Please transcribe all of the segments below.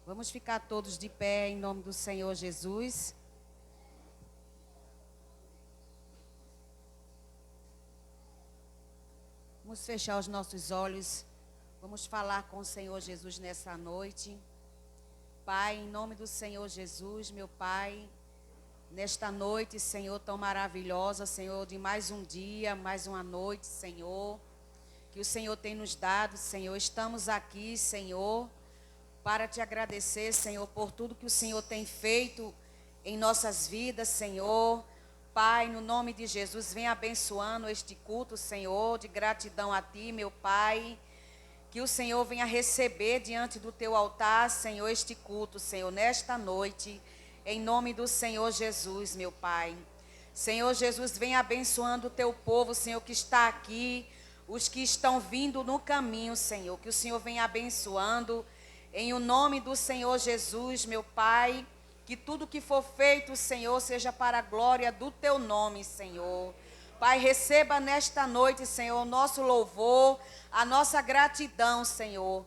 Vamos ficar todos de pé em nome do Senhor Jesus. Vamos fechar os nossos olhos. Vamos falar com o Senhor Jesus nessa noite. Pai, em nome do Senhor Jesus, meu Pai, nesta noite, Senhor, tão maravilhosa, Senhor, de mais um dia, mais uma noite, Senhor, que o Senhor tem nos dado, Senhor. Estamos aqui, Senhor, para te agradecer, Senhor, por tudo que o Senhor tem feito em nossas vidas, Senhor. Pai, no nome de Jesus, vem abençoando este culto, Senhor, de gratidão a Ti, meu Pai. Que o Senhor venha receber diante do Teu altar, Senhor, este culto, Senhor, nesta noite, em nome do Senhor Jesus, meu Pai. Senhor Jesus, venha abençoando o Teu povo, Senhor, que está aqui, os que estão vindo no caminho, Senhor. Que o Senhor venha abençoando, em o nome do Senhor Jesus, meu Pai. Que tudo que for feito, Senhor, seja para a glória do Teu nome, Senhor. Pai, receba nesta noite, Senhor, o nosso louvor, a nossa gratidão, Senhor.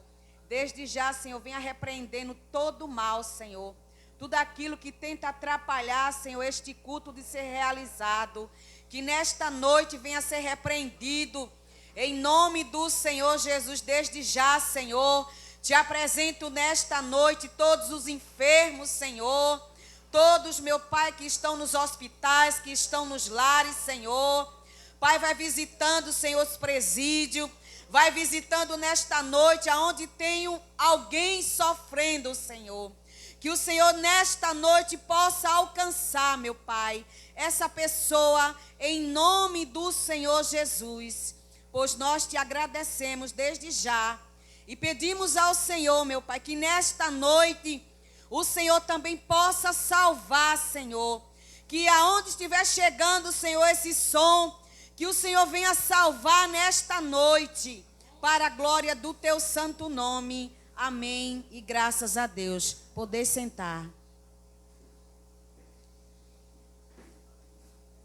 Desde já, Senhor, venha repreendendo todo o mal, Senhor. Tudo aquilo que tenta atrapalhar, Senhor, este culto de ser realizado. Que nesta noite venha ser repreendido, em nome do Senhor Jesus. Desde já, Senhor, te apresento nesta noite todos os enfermos, Senhor. Todos, meu Pai, que estão nos hospitais, que estão nos lares, Senhor. Pai, vai visitando, Senhor, os presídios. Vai visitando nesta noite aonde tem alguém sofrendo, Senhor. Que o Senhor nesta noite possa alcançar, meu Pai, essa pessoa em nome do Senhor Jesus. Pois nós te agradecemos desde já. E pedimos ao Senhor, meu Pai, que nesta noite o Senhor também possa salvar, Senhor. Que aonde estiver chegando, Senhor, esse som, que o Senhor venha salvar nesta noite, para a glória do Teu santo nome. Amém. E graças a Deus. Poder sentar.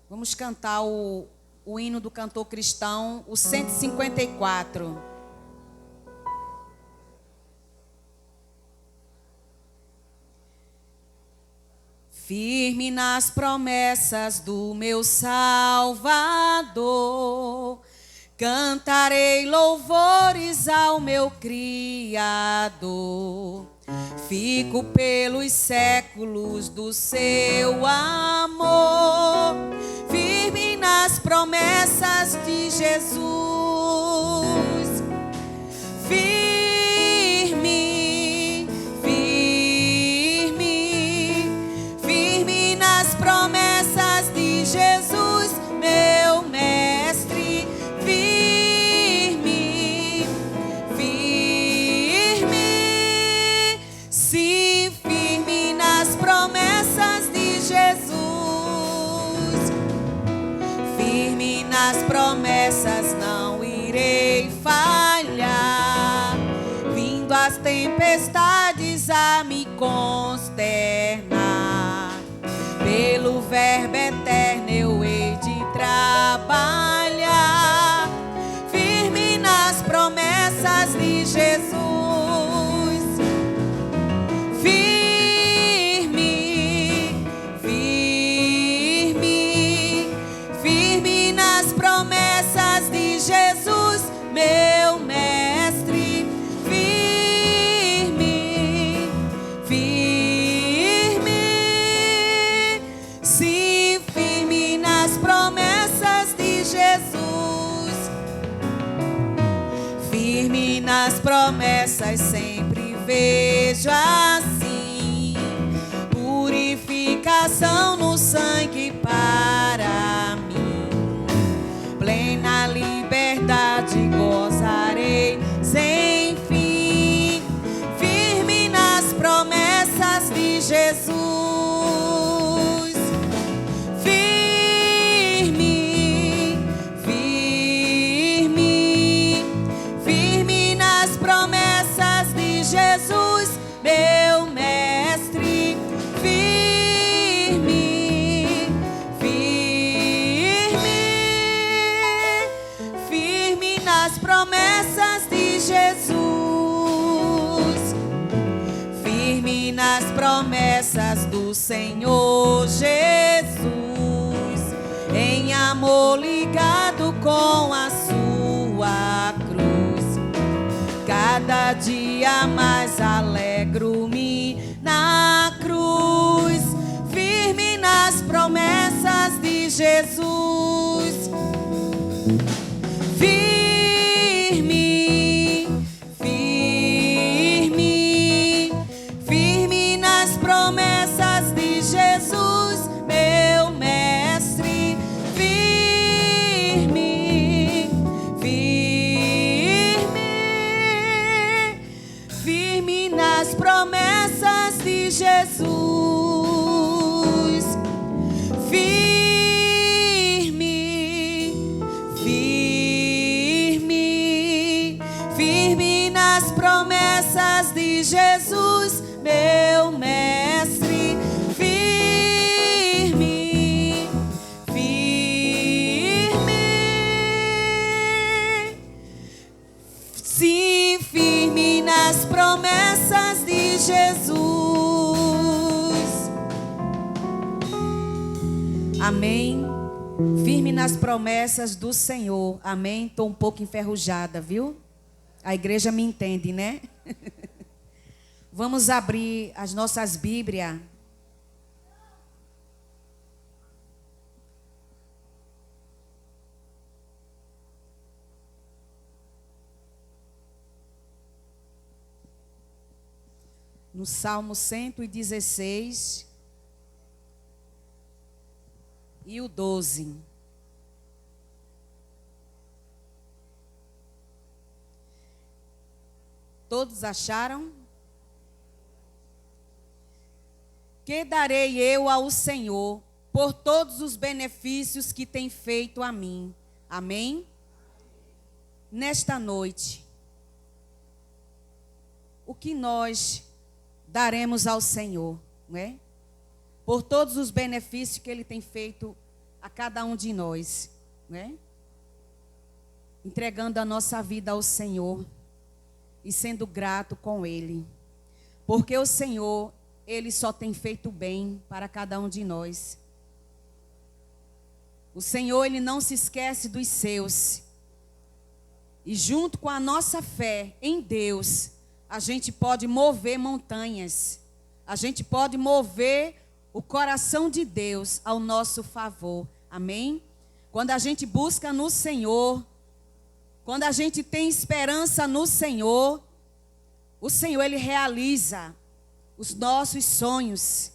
Vamos cantar o hino do cantor cristão, o 154. Firme nas promessas do meu Salvador, cantarei louvores ao meu Criador. Fico pelos séculos do seu amor, firme nas promessas de Jesus. Firme, firme, firme nas promessas de Jesus, meu mestre. Firme, firme, sim, firme nas promessas de Jesus. Firme nas promessas, não irei falhar. Vindo as tempestades a me consternar, pelo verbo eterno eu hei de trabalhar. Firme nas promessas de Jesus. Firme, firme, firme nas promessas de Jesus, meu mestre. Firme, firme, sim, firme nas promessas de Jesus. Firme nas promessas, sempre vejo assim purificação no sangue para mim. Plena liberdade gozarei sem fim. Firme nas promessas de Jesus. Firme, firme, firme nas promessas de Jesus, meu mestre. Firme, firme, firme nas promessas de Jesus. Firme firme nas promessas do Senhor Jesus, em amor ligado com a sua cruz. Cada dia mais alegro-me na cruz, firme nas promessas de Jesus. Firme, firme, firme nas promessas de Jesus, meu mestre. Firme, firme, firme nas promessas de Jesus. Firme, firme, firme nas promessas de Jesus, meu mestre. Firme, firme, sim, firme nas promessas de Jesus. Amém. Firme nas promessas do Senhor. Amém. Estou um pouco enferrujada, viu? A igreja me entende, né? Vamos abrir as nossas Bíblias. No Salmo 116 e o 12. Todos acharam? Que darei eu ao Senhor por todos os benefícios que tem feito a mim? Amém? Nesta noite, o que nós daremos ao Senhor, não é? Por todos os benefícios que Ele tem feito a cada um de nós, não é? Entregando a nossa vida ao Senhor e sendo grato com Ele. Porque o Senhor, Ele só tem feito bem para cada um de nós. O Senhor, Ele não se esquece dos seus. E junto com a nossa fé em Deus, a gente pode mover montanhas. A gente pode mover o coração de Deus ao nosso favor. Amém? Quando a gente busca no Senhor, quando a gente tem esperança no Senhor, o Senhor, Ele realiza os nossos sonhos.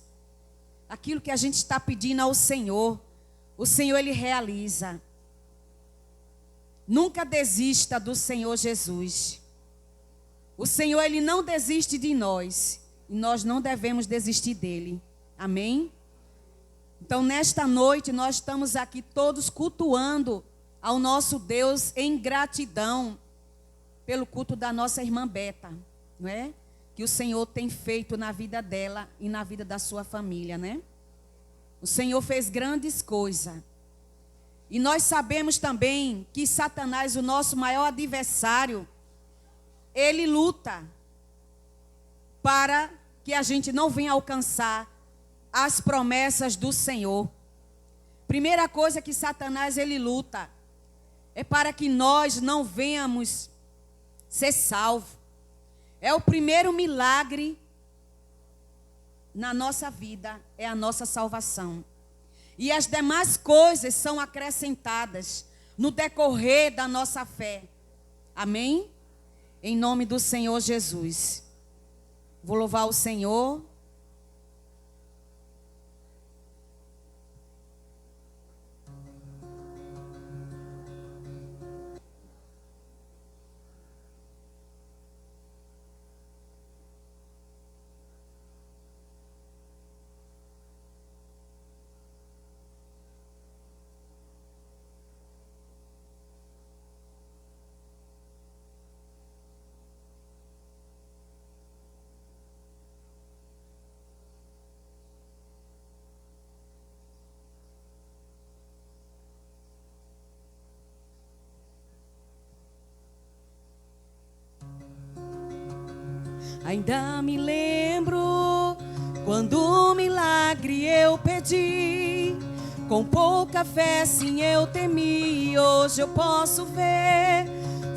Aquilo que a gente está pedindo ao Senhor, o Senhor, Ele realiza. Nunca desista do Senhor Jesus. O Senhor, Ele não desiste de nós. E nós não devemos desistir dEle. Amém? Então, nesta noite, nós estamos aqui todos cultuando ao nosso Deus em gratidão pelo culto da nossa irmã Beta, não é? Que o Senhor tem feito na vida dela e na vida da sua família, né? O Senhor fez grandes coisas. E nós sabemos também que Satanás, o nosso maior adversário, ele luta para que a gente não venha alcançar as promessas do Senhor. Primeira coisa que Satanás, ele luta é para que nós não venhamos ser salvos. É o primeiro milagre na nossa vida, é a nossa salvação. E as demais coisas são acrescentadas no decorrer da nossa fé. Amém? Em nome do Senhor Jesus. Vou louvar o Senhor. Ainda me lembro Quando um milagre eu pedi, com pouca fé sim eu temi. Hoje eu posso ver,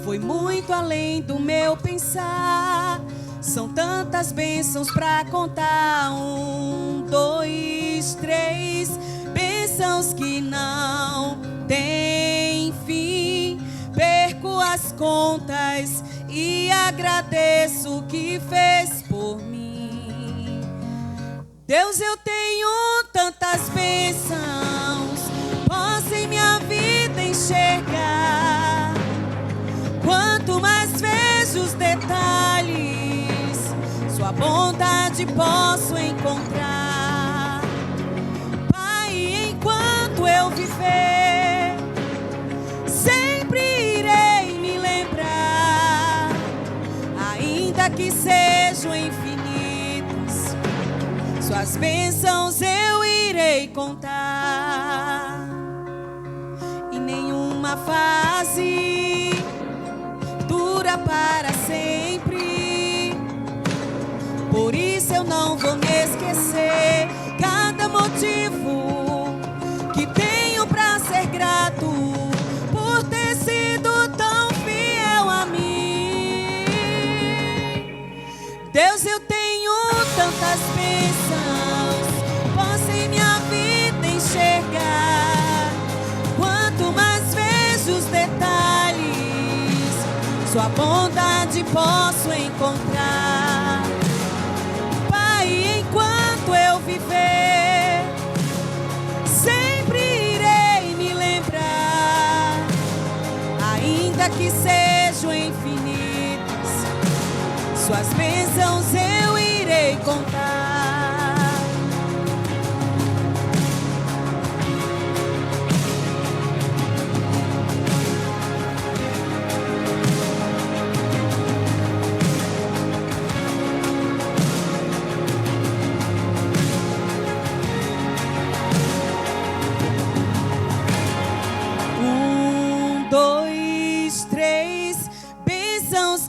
foi muito além do meu pensar. São tantas bênçãos pra contar. 1, 2, 3, bênçãos que não tem fim. Perco as contas e agradeço o que fez por mim. Deus, eu tenho tantas bênçãos, posso em minha vida enxergar. Quanto mais vejo os detalhes, sua bondade posso encontrar. Pai, enquanto eu viver, sempre irei me lembrar, ainda que sejam infinitos, suas bênçãos eu irei contar. E nenhuma fase dura para sempre, por isso eu não vou me esquecer. Cada motivo que tenho pra ser grato, por ter sido tão fiel a mim. Deus, eu tenho tantas bênçãos, posso em minha vida enxergar. Quanto mais vejo os detalhes, sua bondade posso encontrar. Pai, enquanto eu viver, sempre irei me lembrar, ainda que sejam infinitos, suas bênçãos eu irei contar.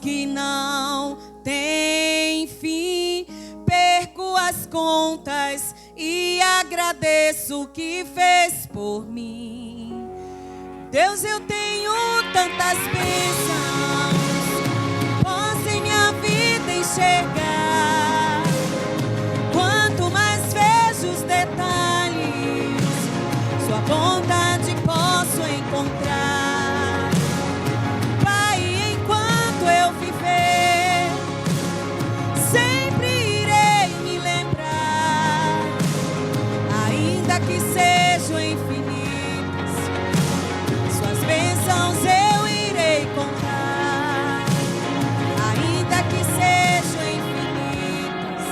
Que não tem fim, perco as contas e agradeço o que fez por mim. Deus, eu tenho tantas bênçãos, posso em minha vida enxergar. Quanto mais vejo os detalhes, sua bondade posso encontrar. Eu viver, sempre irei me lembrar, ainda que sejam infinitos, suas bênçãos eu irei contar. Ainda que sejam infinitos,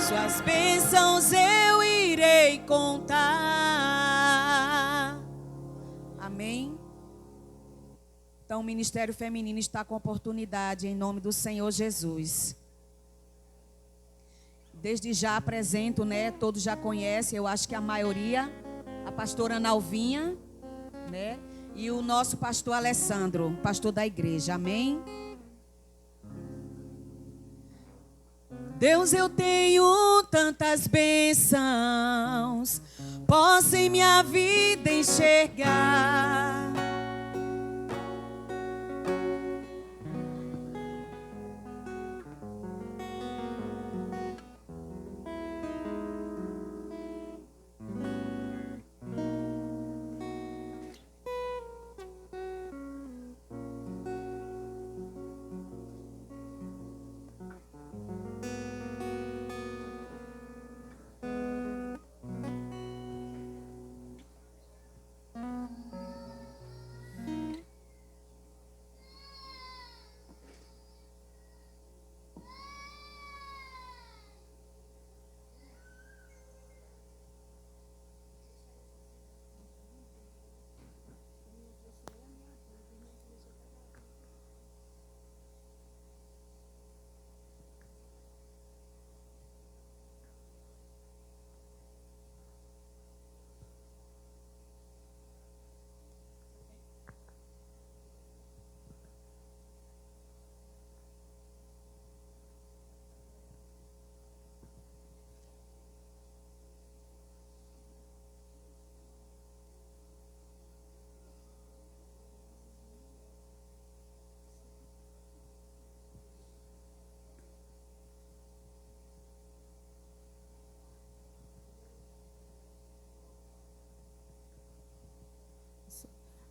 suas bênçãos eu irei contar. Amém. Então, o Ministério Feminino está com oportunidade, em nome do Senhor Jesus. Desde já apresento, né? Todos já conhecem, eu acho que a maioria, a pastora Nalvinha, né? E o nosso pastor Alessandro, pastor da igreja. Amém? Deus, eu tenho tantas bênçãos, posso em minha vida enxergar.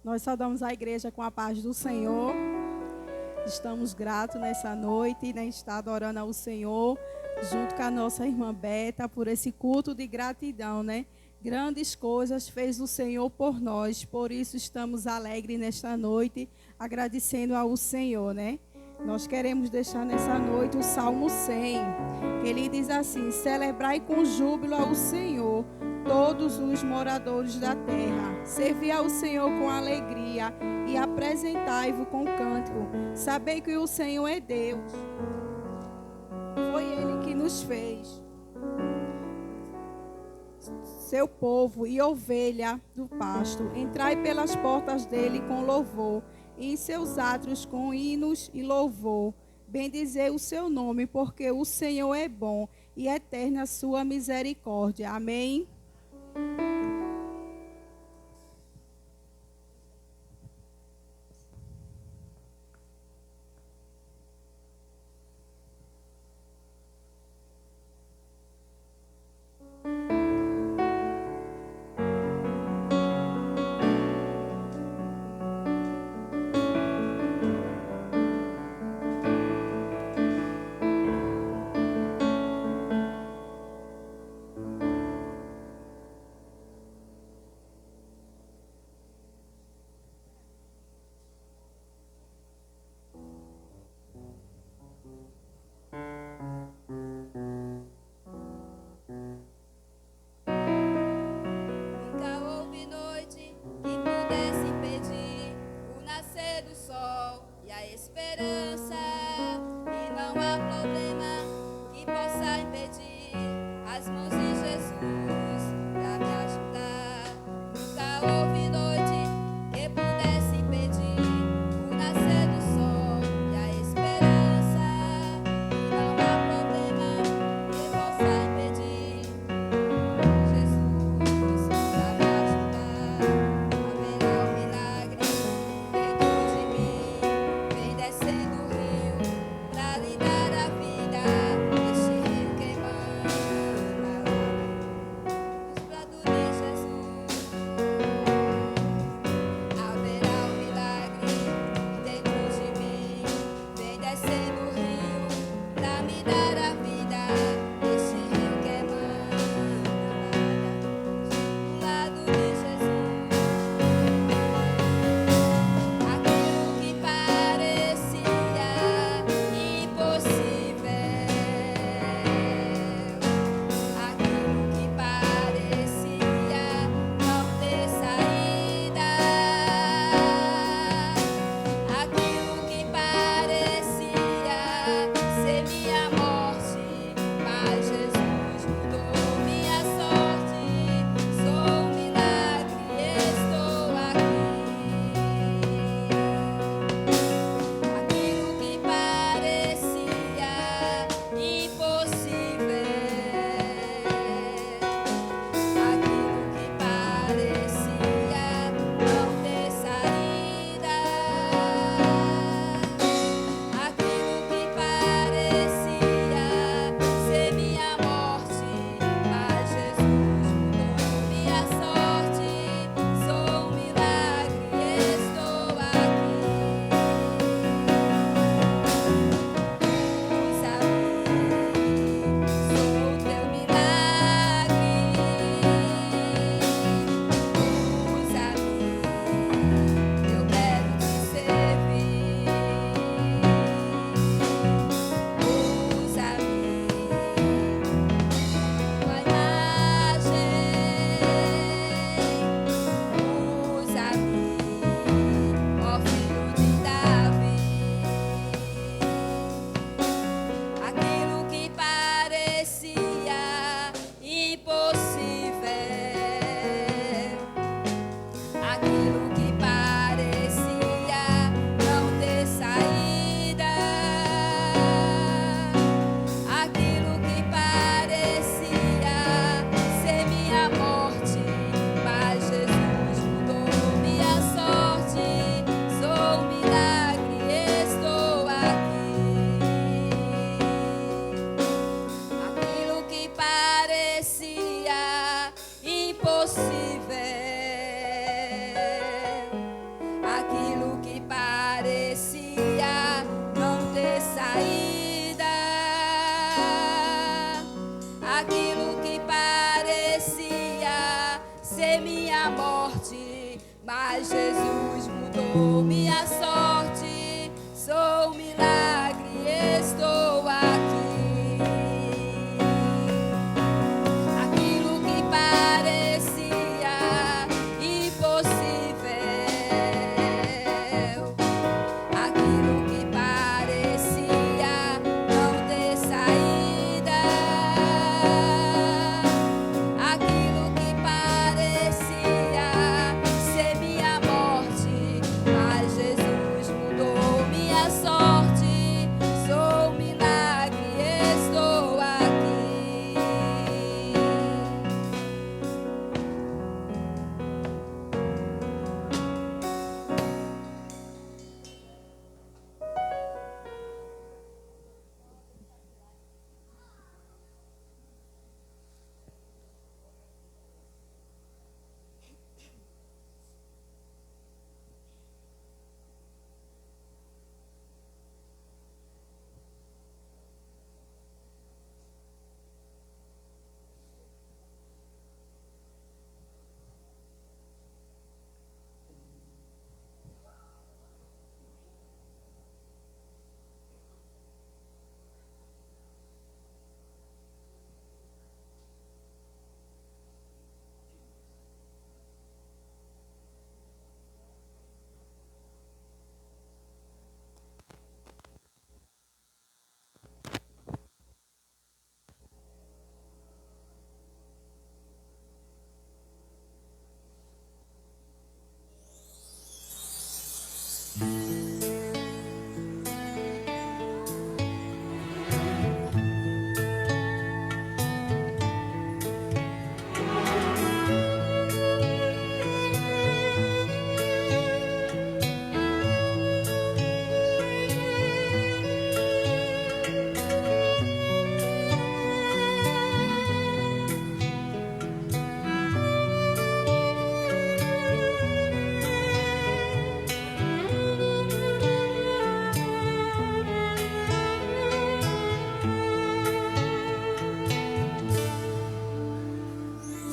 Nós saudamos a igreja com a paz do Senhor. Estamos gratos nessa noite, né? Estar adorando ao Senhor, junto com a nossa irmã Beta, por esse culto de gratidão, né? Grandes coisas fez o Senhor por nós, por isso estamos alegres nesta noite, agradecendo ao Senhor, né? Nós queremos deixar nessa noite o Salmo 100, que ele diz assim: celebrai com júbilo ao Senhor, todos os moradores da terra. Servi ao Senhor com alegria e apresentai-vos com cântico. Sabei que o Senhor é Deus. Foi Ele que nos fez seu povo e ovelha do pasto. Entrai pelas portas dele com louvor, e em seus átrios com hinos e louvor. Bendizei o seu nome, porque o Senhor é bom e eterna a sua misericórdia. Amém. minha morte, mas Jesus mudou minha sorte. Sou um milagre, estou aqui. Aquilo que parecia impossível, aquilo que parecia não ter saída, aquilo que parecia ser minha morte, mas Jesus mudou minha sorte. Sou um milagre, estou aqui.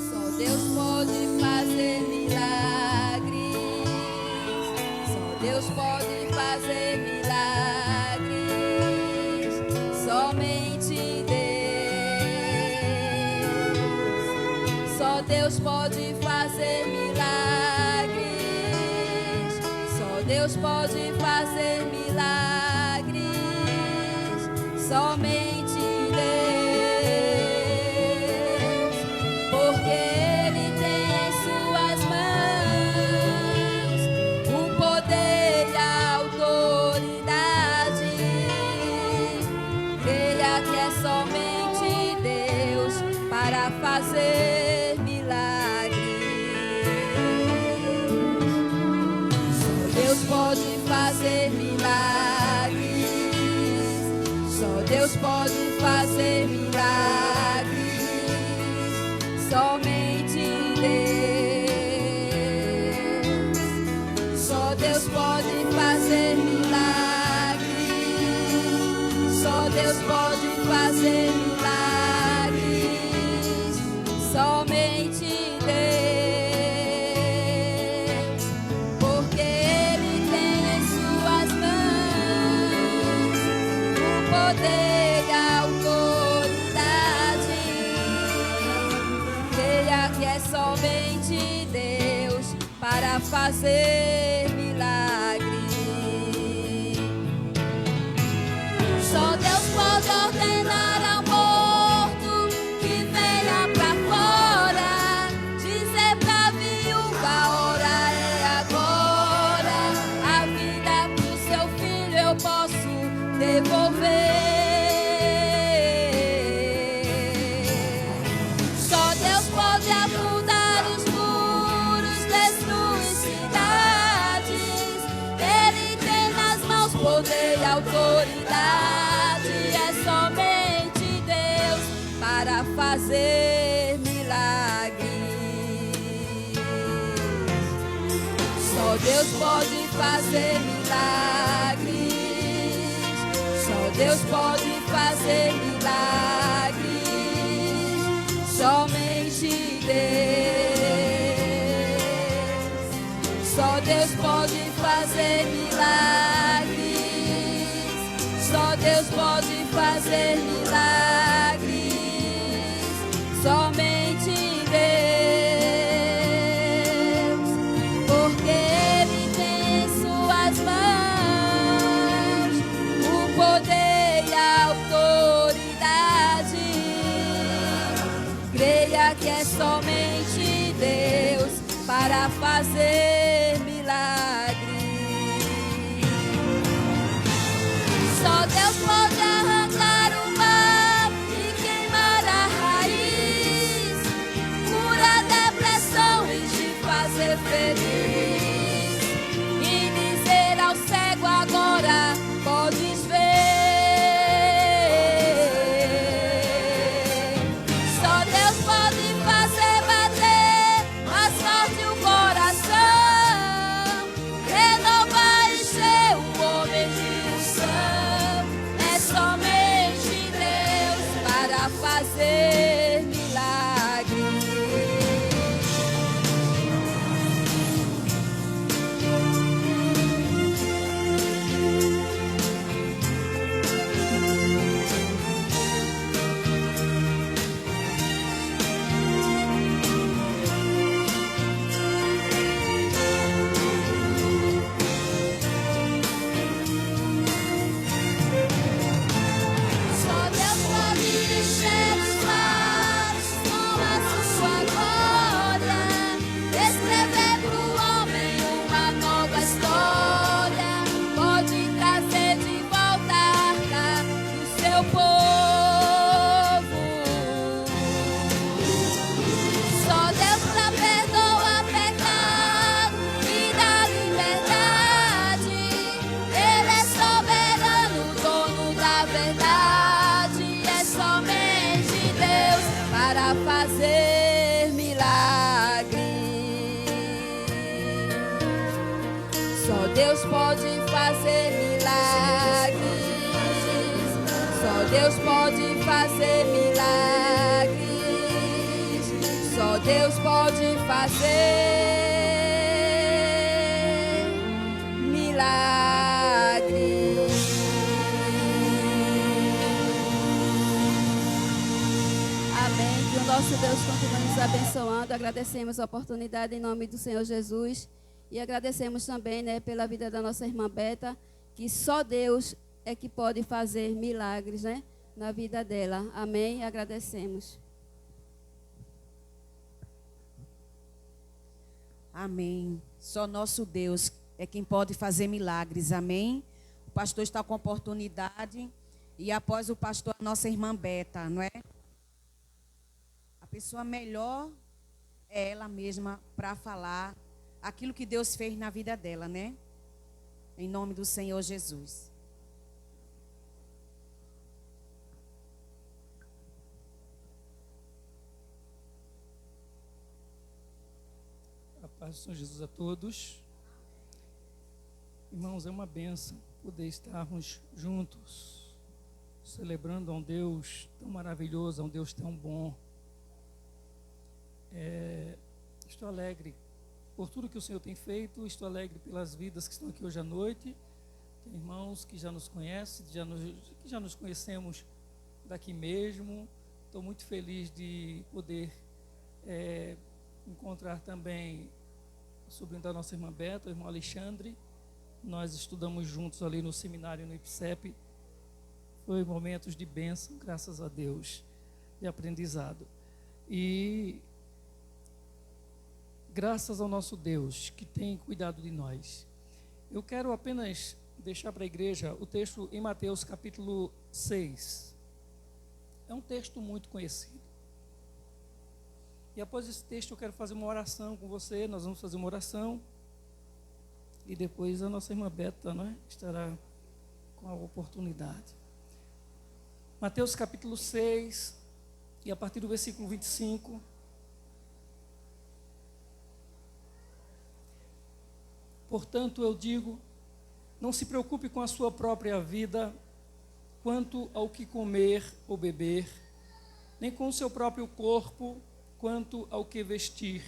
Só Deus pode fazer milagres. Só Deus pode fazer milagres. Somente Deus. Só Deus pode fazer milagres. Só Deus pode fazer milagres. Somente Deus. Porque Ele tem em suas mãos o poder e a autoridade. Creia que é somente Deus para fazer milagres. Só Deus pode fazer milagres. Só Deus pode fazer milagres. Somente Deus. Só Deus pode fazer milagres. Só Deus pode fazer milagres. Somente Deus. Porque Ele tem em suas mãos o poder e a autoridade. Creia que é somente Deus para fazer milagres. Só Deus pode ordenar ao morto que venha pra fora, dizer pra viúva, a hora é agora. A vida pro seu filho eu posso devolver. Só Deus pode afundar os muros, destruir cidades. Ele tem nas mãos poder e autoridade. É somente Deus para fazer milagres. Só Deus pode fazer milagres. Só Deus pode fazer milagres. Somente Deus. fazer milagres. Só Deus pode fazer milagres. Somente Deus, porque Ele tem em suas mãos o poder e a autoridade. Creia que é somente Deus para fazer milagres. Só Deus pode arrancar o mal e queimar a raiz, curar a depressão e te fazer feliz, e dizer ao cego agora podes ver. Só Deus pode fazer bater mais forte o coração, renovar e encher o homem de unção. É somente Deus para fazer milagres. Só Deus pode encher os mares com a sua glória, escrever pro homem uma nova história, pode trazer de volta a arca do seu povo. Só Deus pra perdoar pecado e dar liberdade. Ele é soberano, dono da verdade. É somente Deus para fazer milagres. Só Deus pode fazer milagres. Só Deus pode fazer milagres. Só Deus pode fazer milagres. Amém. Que o nosso Deus continue nos abençoando. Agradecemos a oportunidade em nome do Senhor Jesus. E agradecemos também, né, pela vida da nossa irmã Beta, que só Deus é que pode fazer milagres, né, na vida dela. Amém. Agradecemos. Amém. Só nosso Deus é quem pode fazer milagres. Amém. O pastor está com oportunidade. E após o pastor, a nossa irmã Beta, não é? A pessoa melhor é ela mesma para falar aquilo que Deus fez na vida dela, né? Em nome do Senhor Jesus. A paz do Senhor Jesus a todos. Irmãos, é uma bênção poder estarmos juntos, celebrando a um Deus tão maravilhoso, a um Deus tão bom. Estou alegre por tudo que o Senhor tem feito, estou alegre pelas vidas que estão aqui hoje à noite. Tem irmãos que já nos conhecem, que já nos conhecemos daqui mesmo. Estou muito feliz de poder encontrar também o sobrinho da nossa irmã Beta, o irmão Alexandre. Nós estudamos juntos ali no seminário no IPSEP. Foi momentos de bênção, graças a Deus, de aprendizado. E graças ao nosso Deus que tem cuidado de nós. Eu quero apenas deixar para a igreja o texto em Mateus capítulo 6. É um texto muito conhecido. E após esse texto eu quero fazer uma oração com você. Nós vamos fazer uma oração. E depois a nossa irmã Beta, não é, estará com a oportunidade. Mateus capítulo 6, e a partir do versículo 25. Portanto, eu digo, não se preocupe com a sua própria vida, quanto ao que comer ou beber, nem com o seu próprio corpo, quanto ao que vestir.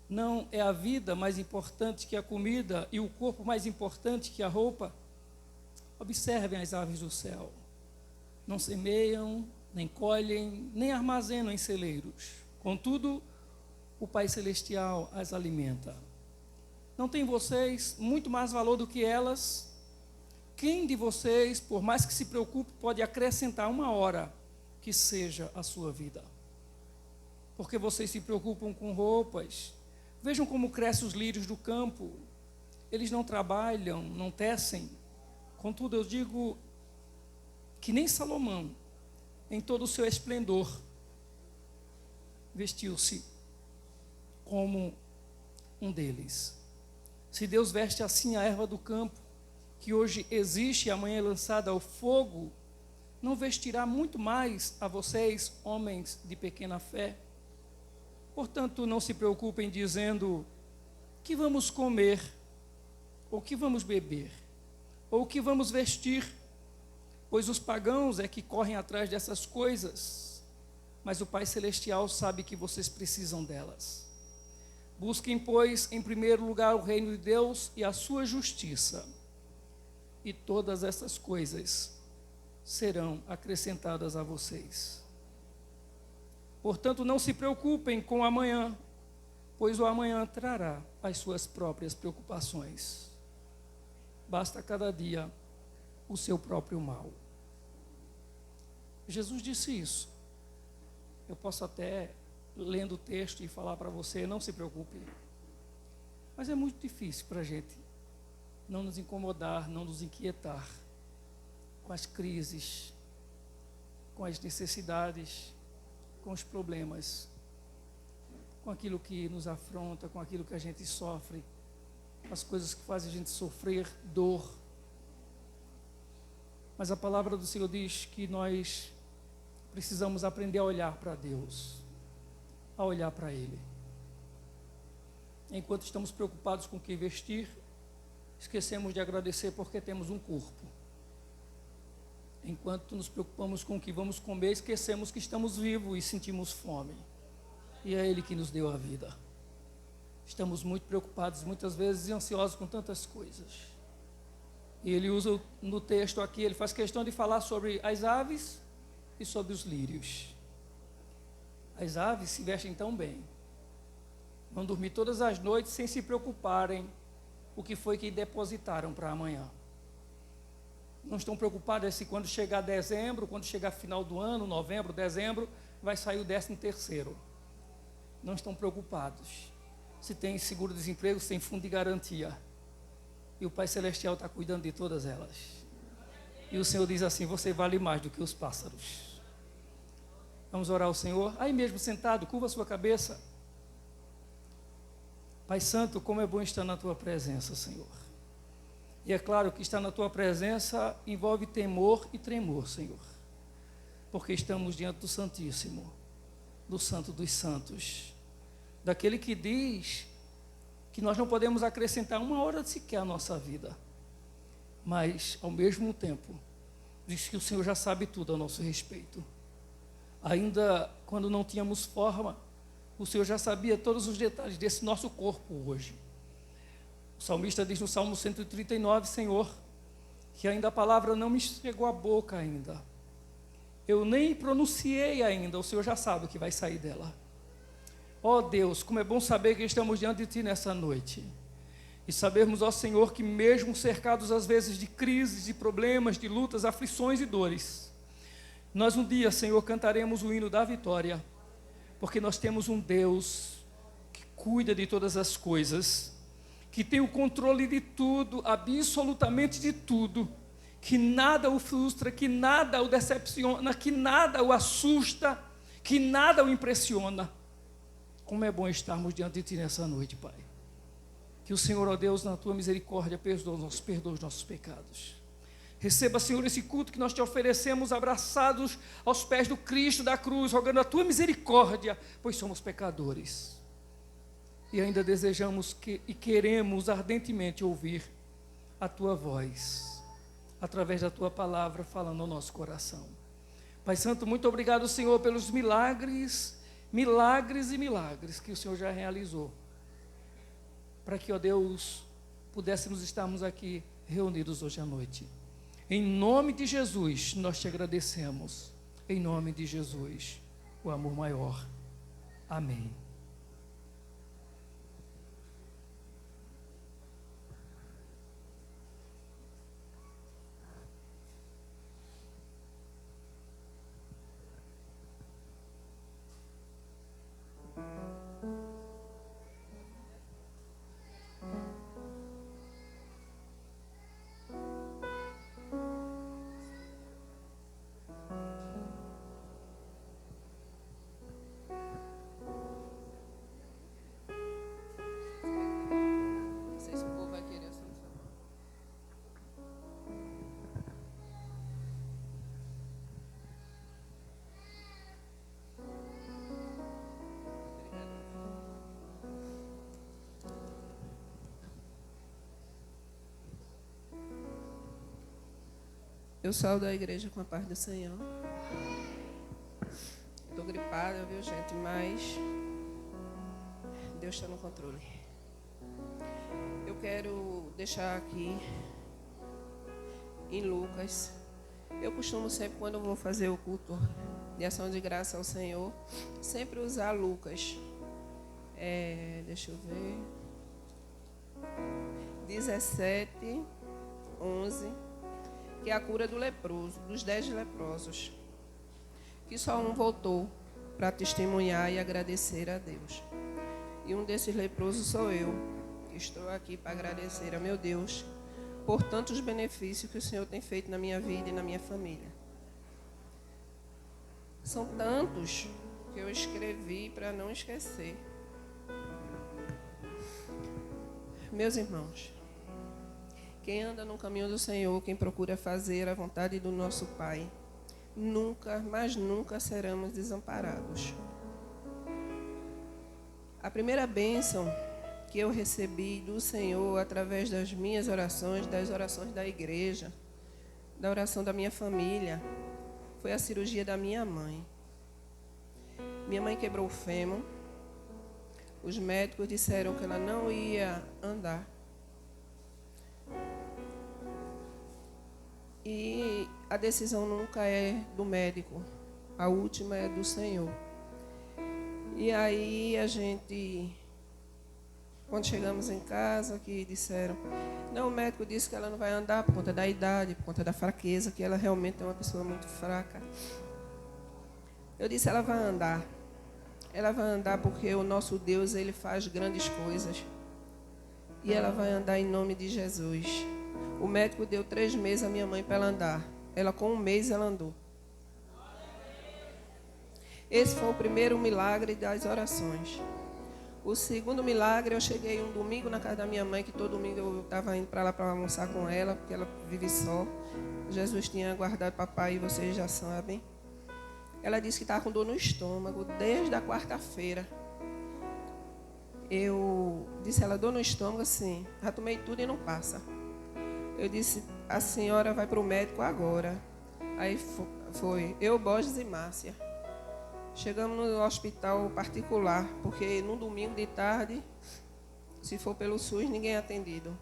Não é a vida mais importante que a comida e o corpo mais importante que a roupa? Observem as aves do céu. Não semeiam, nem colhem, nem armazenam em celeiros. Contudo, o Pai Celestial as alimenta. Não tem vocês muito mais valor do que elas? Quem de vocês, por mais que se preocupe, pode acrescentar uma hora que seja a sua vida? Porque vocês se preocupam com roupas. Vejam como crescem os lírios do campo. Eles não trabalham, não tecem. Contudo, eu digo que nem Salomão, em todo o seu esplendor, vestiu-se como um deles. Se Deus veste assim a erva do campo, que hoje existe e amanhã é lançada ao fogo, não vestirá muito mais a vocês, homens de pequena fé? Portanto, não se preocupem dizendo: que vamos comer, ou que vamos beber, ou que vamos vestir, pois os pagãos é que correm atrás dessas coisas, mas o Pai Celestial sabe que vocês precisam delas. Busquem, pois, em primeiro lugar o reino de Deus e a sua justiça, e todas essas coisas serão acrescentadas a vocês. Portanto, não se preocupem com o amanhã, pois o amanhã trará as suas próprias preocupações. Basta cada dia o seu próprio mal. Jesus disse isso. Eu posso até, lendo o texto, e falar para você: não se preocupe. Mas é muito difícil para a gente não nos incomodar, não nos inquietar com as crises, com as necessidades, com os problemas, com aquilo que nos afronta, com aquilo que a gente sofre, as coisas que fazem a gente sofrer dor. Mas a palavra do Senhor diz que nós precisamos aprender a olhar para Deus, a olhar para Ele. Enquanto estamos preocupados com o que vestir, esquecemos de agradecer porque temos um corpo. Enquanto nos preocupamos com o que vamos comer, esquecemos que estamos vivos e sentimos fome. E é Ele que nos deu a vida. Estamos muito preocupados, muitas vezes, e ansiosos com tantas coisas. E ele usa no texto aqui, ele faz questão de falar sobre as aves e sobre os lírios. As aves se vestem tão bem. Vão dormir todas as noites sem se preocuparem o que foi que depositaram para amanhã. Não estão preocupadas se quando chegar dezembro, quando chegar final do ano, novembro, dezembro, vai sair o 13º. Não estão preocupados se tem seguro-desemprego, se tem fundo de garantia. E o Pai Celestial está cuidando de todas elas. E o Senhor diz assim: você vale mais do que os pássaros. Vamos orar ao Senhor? Aí mesmo sentado, curva a sua cabeça. Pai Santo, como é bom estar na Tua presença, Senhor. E é claro que estar na Tua presença envolve temor e tremor, Senhor. Porque estamos diante do Santíssimo, do Santo dos Santos, daquele que diz que nós não podemos acrescentar uma hora sequer à nossa vida. Mas, ao mesmo tempo, diz que o Senhor já sabe tudo a nosso respeito. Ainda quando não tínhamos forma, o Senhor já sabia todos os detalhes desse nosso corpo hoje. O salmista diz no Salmo 139, Senhor, que ainda a palavra não me chegou à boca ainda. Eu nem pronunciei ainda, o Senhor já sabe o que vai sair dela. Ó Deus, como é bom saber que estamos diante de Ti nessa noite. E sabermos, ó Senhor, que mesmo cercados às vezes de crises, de problemas, de lutas, aflições e dores, nós um dia, Senhor, cantaremos o hino da vitória, porque nós temos um Deus que cuida de todas as coisas, que tem o controle de tudo, absolutamente de tudo, que nada o frustra, que nada o decepciona, que nada o assusta, que nada o impressiona. Como é bom estarmos diante de Ti nessa noite, Pai. Que o Senhor, ó Deus, na Tua misericórdia, perdoe os nossos pecados. Receba, Senhor, esse culto que nós Te oferecemos, abraçados aos pés do Cristo da cruz, rogando a Tua misericórdia, pois somos pecadores. E ainda desejamos e queremos ardentemente ouvir a Tua voz, através da Tua palavra, falando ao nosso coração. Pai Santo, muito obrigado, Senhor, pelos milagres e milagres que o Senhor já realizou para que, ó Deus, pudéssemos estarmos aqui reunidos hoje à noite. Em nome de Jesus, nós te agradecemos. Em nome de Jesus, o amor maior. Amém. Não sei se o povo vai querer essa missão. Eu saio da igreja com a paz do Senhor. Estou gripada, viu, gente? Mas Deus está no controle. Eu quero deixar aqui em Lucas. Eu costumo sempre, quando eu vou fazer o culto de ação de graça ao Senhor, sempre usar Lucas. Deixa eu ver. 17, 11. Que é a cura do leproso, dos 10 leprosos. Que só um voltou para testemunhar e agradecer a Deus. E um desses leprosos sou eu, que estou aqui para agradecer a meu Deus por tantos benefícios que o Senhor tem feito na minha vida e na minha família. São tantos que eu escrevi para não esquecer. Meus irmãos, quem anda no caminho do Senhor, quem procura fazer a vontade do nosso Pai, nunca, mas nunca seremos desamparados. A primeira bênção que eu recebi do Senhor através das minhas orações, das orações da igreja, da oração da minha família, foi a cirurgia da minha mãe. Minha mãe quebrou o fêmur. Os médicos disseram que ela não ia andar. E a decisão nunca é do médico, a última é do Senhor. E aí a gente, quando chegamos em casa, que disseram, não, o médico disse que ela não vai andar por conta da idade, por conta da fraqueza, que ela realmente é uma pessoa muito fraca. Eu disse, ela vai andar. Ela vai andar porque o nosso Deus, Ele faz grandes coisas. E ela vai andar em nome de Jesus. O médico deu 3 meses à minha mãe para ela andar. Ela, com 1 mês, ela andou. Esse foi o primeiro milagre das orações. O segundo milagre, eu cheguei um domingo na casa da minha mãe, que todo domingo eu estava indo para lá para almoçar com ela, porque ela vive só. Jesus tinha guardado papai, e vocês já sabem. Ela disse que estava com dor no estômago desde a quarta-feira. Eu disse, ela, dor no estômago, assim, já tomei tudo e não passa. Eu disse, a senhora vai para o médico agora. Aí foi eu, Borges e Márcia. Chegamos no hospital particular, porque no domingo de tarde, se for pelo SUS, ninguém é atendido.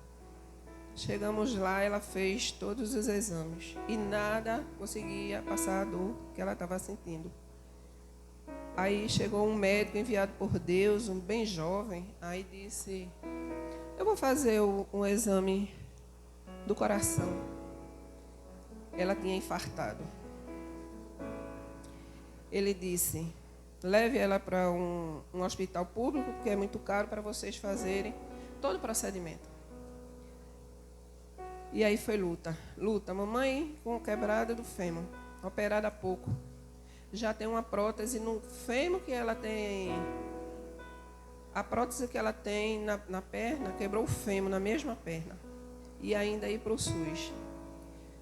Chegamos lá, ela fez todos os exames e nada conseguia passar a dor que ela estava sentindo. Aí chegou um médico enviado por Deus, um bem jovem, aí disse, eu vou fazer um exame do coração. Ela tinha infartado. Ele disse, leve ela para um hospital público, porque é muito caro para vocês fazerem todo o procedimento. E aí foi luta. Mamãe com quebrada do fêmur, operada há pouco. Já tem uma prótese no fêmur que ela tem. A prótese que ela tem na perna, quebrou o fêmur na mesma perna. E ainda ir para o SUS.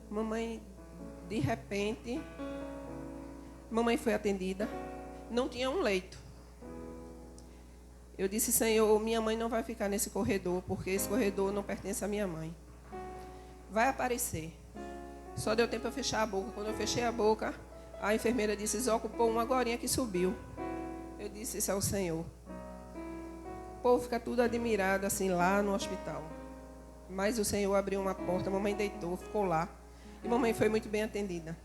Mamãe, de repente, mamãe foi atendida. Não tinha um leito. Eu disse, Senhor, minha mãe não vai ficar nesse corredor, porque esse corredor não pertence à minha mãe. Vai aparecer. Só deu tempo para eu fechar a boca. Quando eu fechei a boca, a enfermeira disse, Zó, ocupou uma agorinha que subiu. Eu disse, isso é o Senhor. povo fica tudo admirado, assim, lá no hospital. Mas o Senhor abriu uma porta, a mamãe deitou, ficou lá. E a mamãe foi muito bem atendida.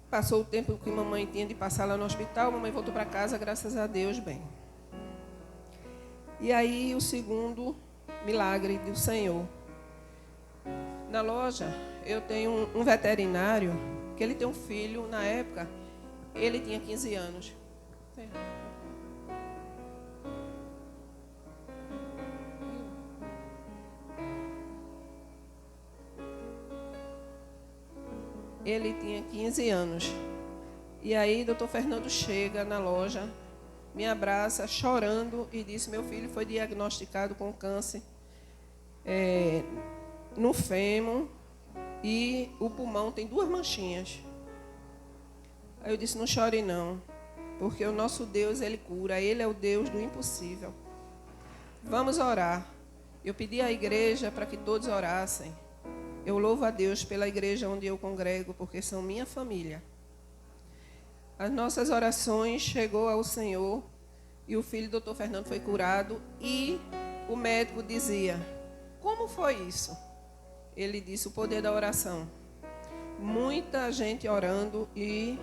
Passou o tempo que a mamãe tinha de passar lá no hospital, a mamãe voltou para casa, graças a Deus, bem. E aí, o segundo milagre do Senhor. Na loja, eu tenho um veterinário, que ele tem um filho, na época, ele tinha 15 anos. Ele tinha 15 anos. E aí, doutor Fernando chega na loja, me abraça, chorando, e disse, meu filho foi diagnosticado com câncer no fêmur, e o pulmão tem 2 manchinhas. Aí eu disse, não chore não, porque o nosso Deus, Ele cura, Ele é o Deus do impossível. Vamos orar. Eu pedi à igreja para que todos orassem. Eu louvo a Deus pela igreja onde eu congrego, porque são minha família. As nossas orações chegou ao Senhor e o filho do doutor Fernando foi curado e o médico dizia, como foi isso? Ele disse, o poder da oração. Muita gente orando e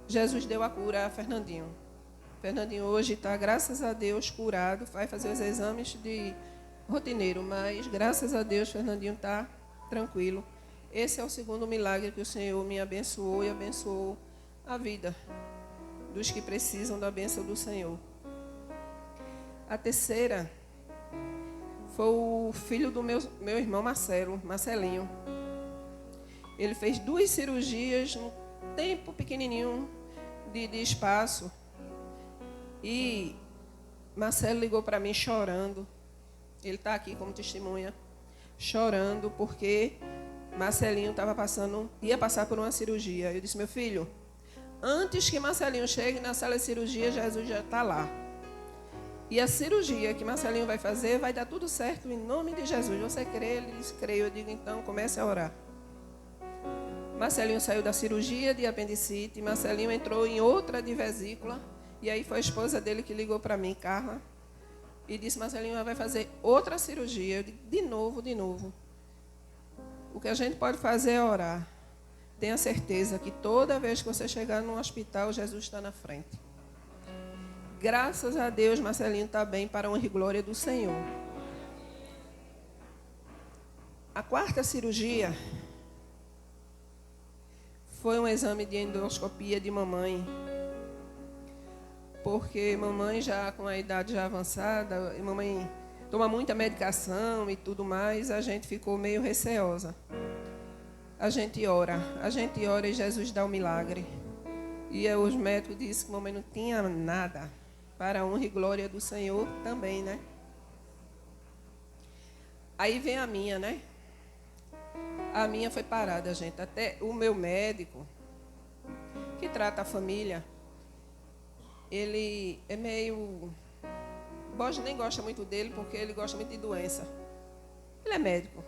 Jesus deu a cura a Fernandinho. Fernandinho hoje está, graças a Deus, curado, vai fazer os exames de rotineiro, mas graças a Deus Fernandinho está tranquilo. Esse é o segundo milagre que o Senhor me abençoou e abençoou a vida dos que precisam da bênção do Senhor. A terceira foi o filho do meu irmão Marcelinho. Ele fez 2 cirurgias num tempo pequenininho de espaço. E Marcelo ligou para mim chorando. Ele está aqui como testemunha. Chorando porque Marcelinho ia passar por uma cirurgia. Eu disse, meu filho, antes que Marcelinho chegue na sala de cirurgia, Jesus já está lá. E a cirurgia que Marcelinho vai fazer, vai dar tudo certo em nome de Jesus. Você crê? Ele disse, creio. Eu digo, então, comece a orar. Marcelinho saiu da cirurgia de apendicite. Marcelinho entrou em outra de vesícula. E aí foi a esposa dele que ligou para mim, Carla. E disse, Marcelinho vai fazer outra cirurgia. Eu digo, de novo. O que a gente pode fazer é orar. Tenha certeza que toda vez que você chegar num hospital, Jesus está na frente. Graças a Deus, Marcelinho está bem para a honra e glória do Senhor. A 4ª cirurgia foi um exame de endoscopia de mamãe. Porque mamãe já com a idade já avançada, e mamãe toma muita medicação e tudo mais, a gente ficou meio receosa. A gente ora e Jesus dá o milagre. E os médicos disseram que mamãe não tinha nada, para a honra e glória do Senhor também, né? Aí vem a minha, né? A minha foi parada, gente. Até o meu médico, que trata a família, ele é meio... Bosch nem gosta muito dele, porque ele gosta muito de doença. Ele é médico.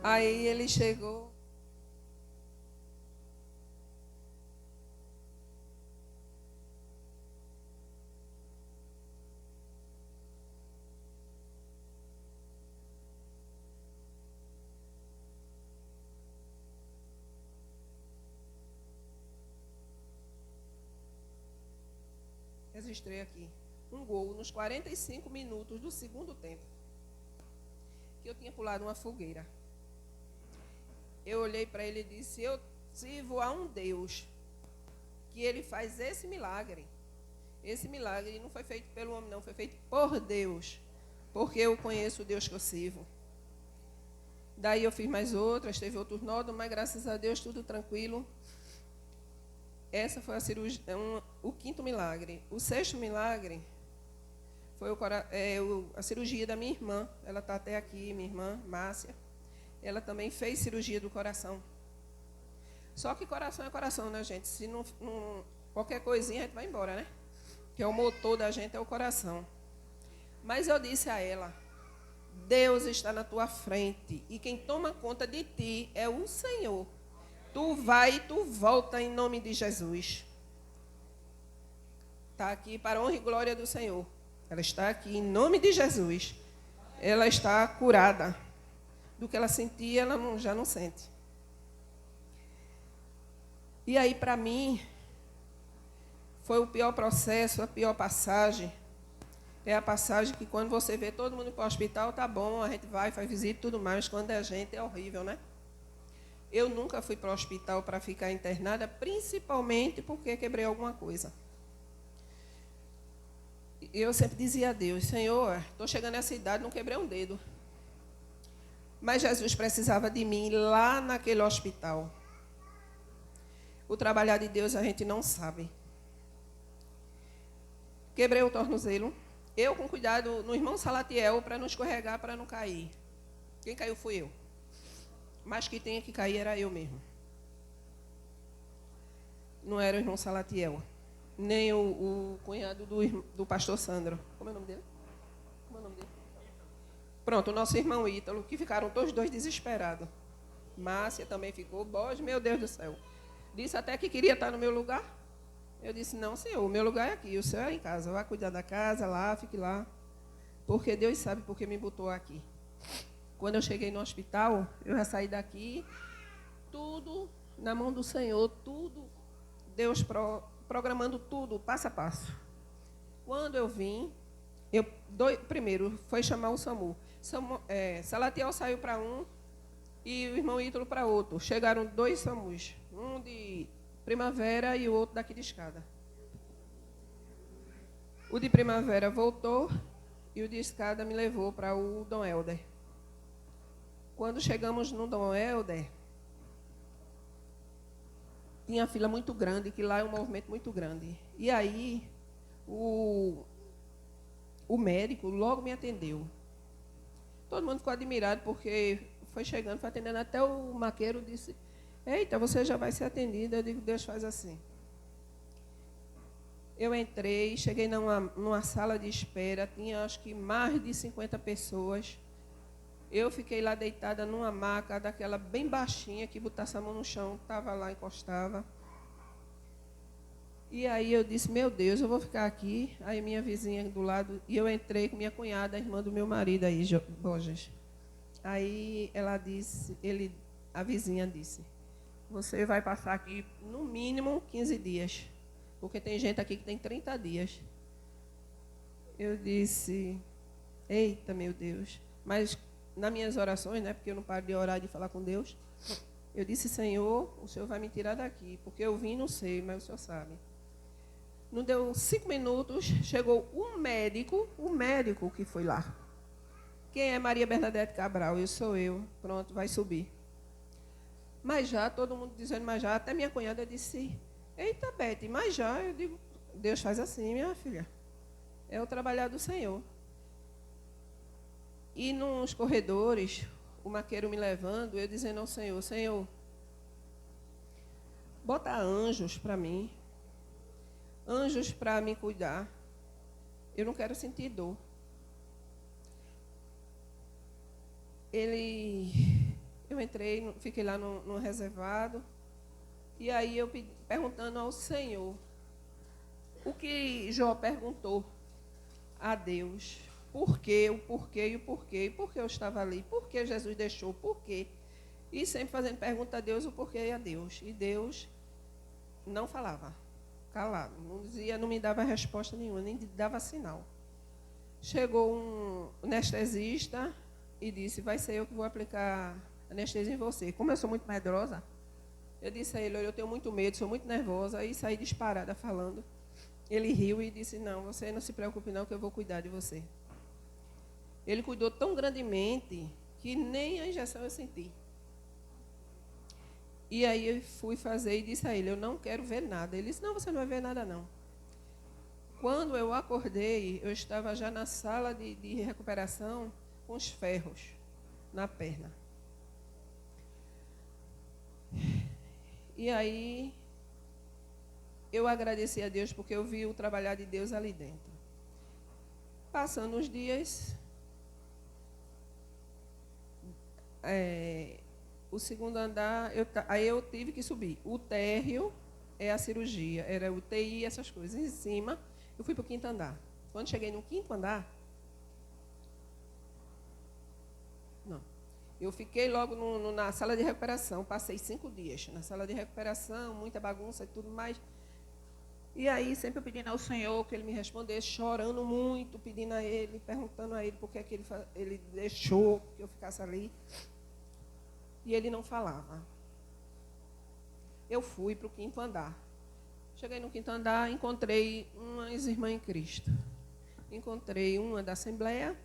Aí ele chegou... Registrei aqui um gol nos 45 minutos do segundo tempo, que eu tinha pulado uma fogueira. Eu olhei para ele e disse, eu sirvo a um Deus que ele faz esse milagre. Esse milagre não foi feito pelo homem, não, foi feito por Deus, porque eu conheço o Deus que eu sirvo. Daí eu fiz mais outras, teve outros nódulos, mas graças a Deus tudo tranquilo. Essa foi a cirurgia, o 5º milagre. O 6º milagre foi a cirurgia da minha irmã. Ela está até aqui, minha irmã, Márcia. Ela também fez cirurgia do coração. Só que coração é coração, né, gente? Se não qualquer coisinha, a gente vai embora, né? Que é o motor da gente, é o coração. Mas eu disse a ela, Deus está na tua frente. E quem toma conta de ti é o Senhor. Tu vai e tu volta em nome de Jesus. está aqui para a honra e glória do Senhor. Ela está aqui em nome de Jesus. Ela está curada. Do que ela sentia, ela já não sente. E aí, para mim, foi o pior processo, a pior passagem. É a passagem que quando você vê todo mundo para o hospital, tá bom, a gente vai, faz visita e tudo mais. Quando é a gente, é horrível, né? Eu nunca fui para o hospital para ficar internada, principalmente porque quebrei alguma coisa. Eu sempre dizia a Deus, Senhor, estou chegando nessa idade, não quebrei um dedo. Mas Jesus precisava de mim lá naquele hospital. O trabalhar de Deus a gente não sabe. Quebrei o tornozelo. Eu, com cuidado, no irmão Salatiel, para não escorregar, para não cair. Quem caiu fui eu. Mas que tinha que cair era eu mesmo. Não era o irmão Salatiel. Nem o cunhado do pastor Sandro. Como é o nome dele? Como é o nome dele? Pronto, o nosso irmão Ítalo, que ficaram todos dois desesperados. Márcia também ficou. Borges, meu Deus do céu. Disse até que queria estar no meu lugar. Eu disse, não, Senhor, o meu lugar é aqui. O Senhor é em casa. Vá cuidar da casa, lá, fique lá. Porque Deus sabe por que me botou aqui. Quando eu cheguei no hospital, eu já saí daqui, tudo na mão do Senhor, tudo, Deus programando tudo, passo a passo. Quando eu vim, primeiro foi chamar o SAMU. Salatiel saiu para um e o irmão Ítalo para outro. Chegaram 2 SAMUs, um de Primavera e o outro daqui de Escada. O de Primavera voltou e o de Escada me levou para o Dom Helder. Quando chegamos no Dom Helder, tinha fila muito grande, que lá é um movimento muito grande. E aí, o médico logo me atendeu. Todo mundo ficou admirado, porque foi chegando, foi atendendo, até o maqueiro disse, eita, você já vai ser atendida. Eu digo, Deus faz assim. Eu entrei, cheguei numa sala de espera, tinha acho que mais de 50 pessoas. Eu fiquei lá deitada numa maca, daquela bem baixinha, que botasse a mão no chão, estava lá, encostava. E aí eu disse, meu Deus, eu vou ficar aqui. Aí minha vizinha do lado, e eu entrei com minha cunhada, a irmã do meu marido aí, Borges. Aí ela disse, a vizinha disse, você vai passar aqui no mínimo 15 dias, porque tem gente aqui que tem 30 dias. Eu disse, eita, meu Deus. Mas nas minhas orações, né, porque eu não paro de orar e de falar com Deus, eu disse, Senhor, o Senhor vai me tirar daqui, porque eu vim, não sei, mas o Senhor sabe. Não deu 5 minutos, chegou o médico que foi lá. Quem é Maria Bernadette Cabral? Eu sou eu. Pronto, vai subir. Mas já, todo mundo dizendo, mas já, até minha cunhada disse, eita, Bete, mas já, eu digo, Deus faz assim, minha filha. É o trabalhar do Senhor. E nos corredores, o maqueiro me levando, eu dizendo ao Senhor, Senhor, bota anjos para mim, anjos para me cuidar. Eu não quero sentir dor. Eu entrei, fiquei lá no reservado, e aí eu perguntando ao Senhor, o que Jó perguntou a Deus, por quê, o porquê e o porquê, e por que eu estava ali, por que Jesus deixou, por quê? E sempre fazendo pergunta a Deus, o porquê e a Deus. E Deus não falava, calado, não dizia, não me dava resposta nenhuma, nem dava sinal. Chegou um anestesista e disse, vai ser eu que vou aplicar anestesia em você. Como eu sou muito medrosa, eu disse a ele, olha, eu tenho muito medo, sou muito nervosa, e saí disparada falando. Ele riu e disse, não, você não se preocupe não, que eu vou cuidar de você. Ele cuidou tão grandemente que nem a injeção eu senti. E aí eu fui fazer e disse a ele, eu não quero ver nada. Ele disse, não, você não vai ver nada não. Quando eu acordei, eu estava já na sala de recuperação com os ferros na perna. E aí eu agradeci a Deus porque eu vi o trabalhar de Deus ali dentro. Passando os dias, o segundo andar, aí eu tive que subir. O térreo é a cirurgia, era UTI, essas coisas. Em cima Eu fui para o 5º andar. Quando cheguei no 5º andar, não, eu fiquei logo na sala de recuperação. Passei 5 dias na sala de recuperação, muita bagunça e tudo mais. E aí, sempre pedindo ao Senhor que Ele me respondesse, chorando muito, pedindo a Ele, perguntando a Ele por que Ele deixou que eu ficasse ali. E Ele não falava. Eu fui para o 5º andar. Cheguei no 5º andar, encontrei umas irmãs em Cristo. Encontrei uma da Assembleia.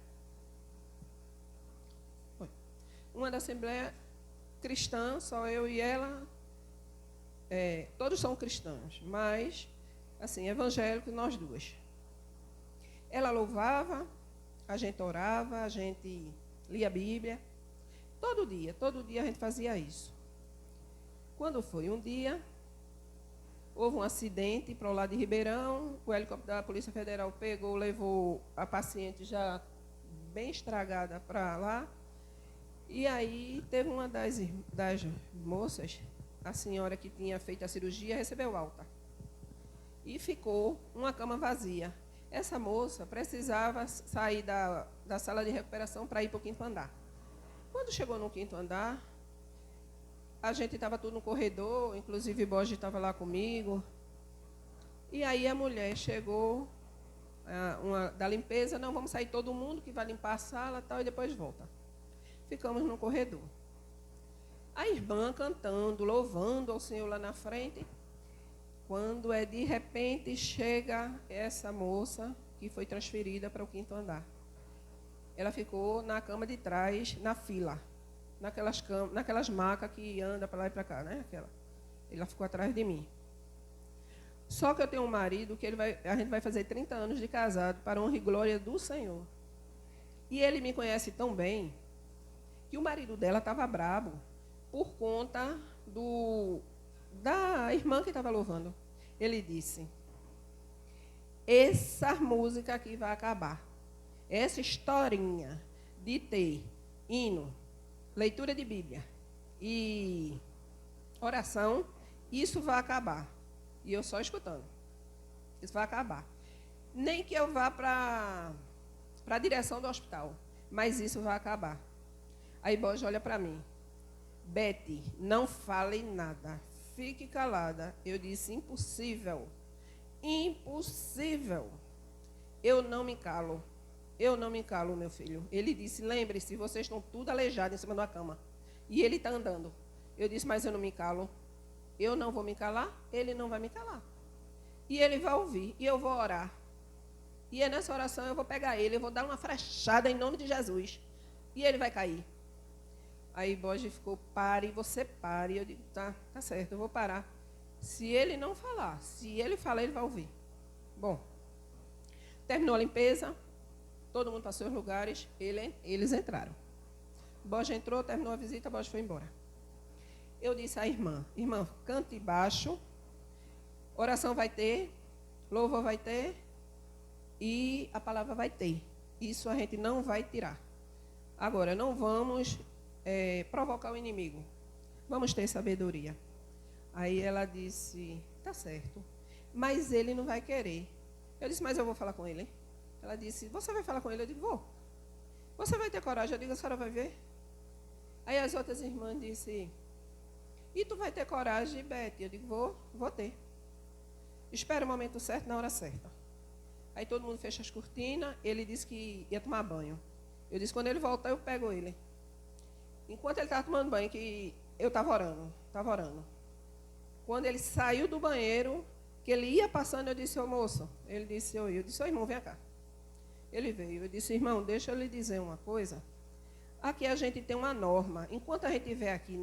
Uma da Assembleia cristã, só eu e ela. Todos são cristãos, mas, assim, evangélicos, nós duas. Ela louvava, a gente orava, a gente lia a Bíblia. Todo dia a gente fazia isso. Quando foi um dia, houve um acidente para o lado de Ribeirão, o helicóptero da Polícia Federal pegou, levou a paciente já bem estragada para lá. E aí teve uma das moças, a senhora que tinha feito a cirurgia, recebeu alta. E ficou uma cama vazia. Essa moça precisava sair da sala de recuperação para ir para o 5º andar. Quando chegou no 5º andar, a gente estava tudo no corredor, inclusive Borges estava lá comigo. E aí a mulher chegou, da limpeza, não, vamos sair todo mundo que vai limpar a sala tal, e depois volta. Ficamos no corredor. A irmã cantando, louvando ao Senhor lá na frente. Quando de repente chega essa moça que foi transferida para o 5º andar. Ela ficou na cama de trás, na fila. Naquelas macas que anda para lá e para cá, né? Ela ficou atrás de mim. Só que eu tenho um marido que a gente vai fazer 30 anos de casado para honra e glória do Senhor. E ele me conhece tão bem que o marido dela estava brabo por conta da irmã que estava louvando. Ele disse: essa música aqui vai acabar. Essa historinha de ter hino, leitura de Bíblia e oração, isso vai acabar. E eu só escutando. Isso vai acabar. Nem que eu vá para a direção do hospital, mas isso vai acabar. Aí Borges olha para mim. Bete, não fale nada. Fique calada. Eu disse, impossível. Impossível. Eu não me calo. Eu não me calo, meu filho. Ele disse, lembre-se, vocês estão tudo aleijados em cima da cama. E ele está andando. Eu disse, mas eu não me calo. Eu não vou me calar, ele não vai me calar. E ele vai ouvir, e eu vou orar. E nessa oração eu vou pegar ele, eu vou dar uma frechada em nome de Jesus. E ele vai cair. Aí Borges ficou, pare, você pare. Eu digo, tá certo, eu vou parar. Se ele não falar, se ele falar, ele vai ouvir. Bom, terminou a limpeza, todo mundo passou os lugares, eles entraram. Borges entrou, terminou a visita, Borges foi embora. Eu disse à irmã, cante baixo, oração vai ter, louvor vai ter e a palavra vai ter. Isso a gente não vai tirar. Agora, não vamos provocar o inimigo. Vamos ter sabedoria. Aí ela disse, tá certo, mas ele não vai querer. Eu disse, mas eu vou falar com ele. Ela disse, você vai falar com ele? Eu digo, vou. Você vai ter coragem? Eu digo, a senhora vai ver. Aí as outras irmãs disseram, e tu vai ter coragem, Bete? Eu digo, vou ter. Espera o momento certo, na hora certa. Aí todo mundo fecha as cortinas, ele disse que ia tomar banho. Eu disse, quando ele voltar, eu pego ele. Enquanto ele estava tomando banho, que eu estava orando. Quando ele saiu do banheiro, que ele ia passando, eu disse, ô moço, ele disse, eu disse, ô irmão, vem cá. Ele veio, eu disse, irmão, deixa eu lhe dizer uma coisa. Aqui a gente tem uma norma. Enquanto a gente estiver aqui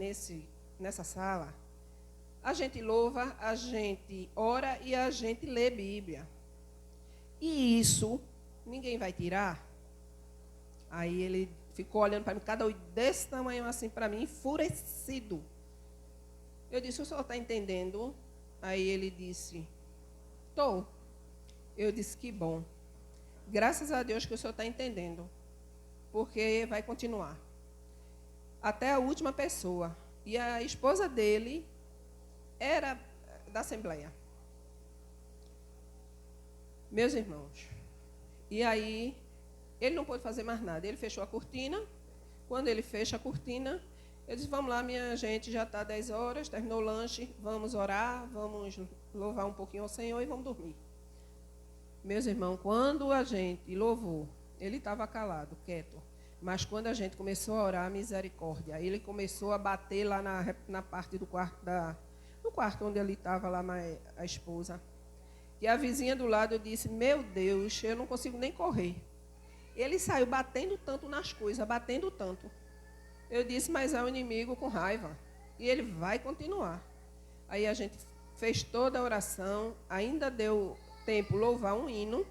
nessa sala, a gente louva, a gente ora e a gente lê Bíblia. E isso ninguém vai tirar. Aí ele ficou olhando para mim, cada olho desse tamanho assim para mim, enfurecido. Eu disse, o senhor está entendendo? Aí ele disse, estou. Eu disse, que bom. Graças a Deus que o senhor está entendendo. Porque vai continuar. Até a última pessoa. E a esposa dele era da Assembleia. Meus irmãos, e aí ele não pôde fazer mais nada. Ele fechou a cortina. Quando ele fecha a cortina, eu disse, vamos lá, minha gente, já está 10 horas, terminou o lanche, vamos orar, vamos louvar um pouquinho ao Senhor e vamos dormir. Meus irmãos, quando a gente louvou, ele estava calado, quieto. Mas quando a gente começou a orar, misericórdia, ele começou a bater lá na parte do quarto, no quarto onde ele estava lá, a esposa. E a vizinha do lado, eu disse, meu Deus, eu não consigo nem correr. Ele saiu batendo tanto nas coisas, batendo tanto. Eu disse, mas é o inimigo com raiva. E ele vai continuar. Aí a gente fez toda a oração, ainda deu tempo louvar um hino,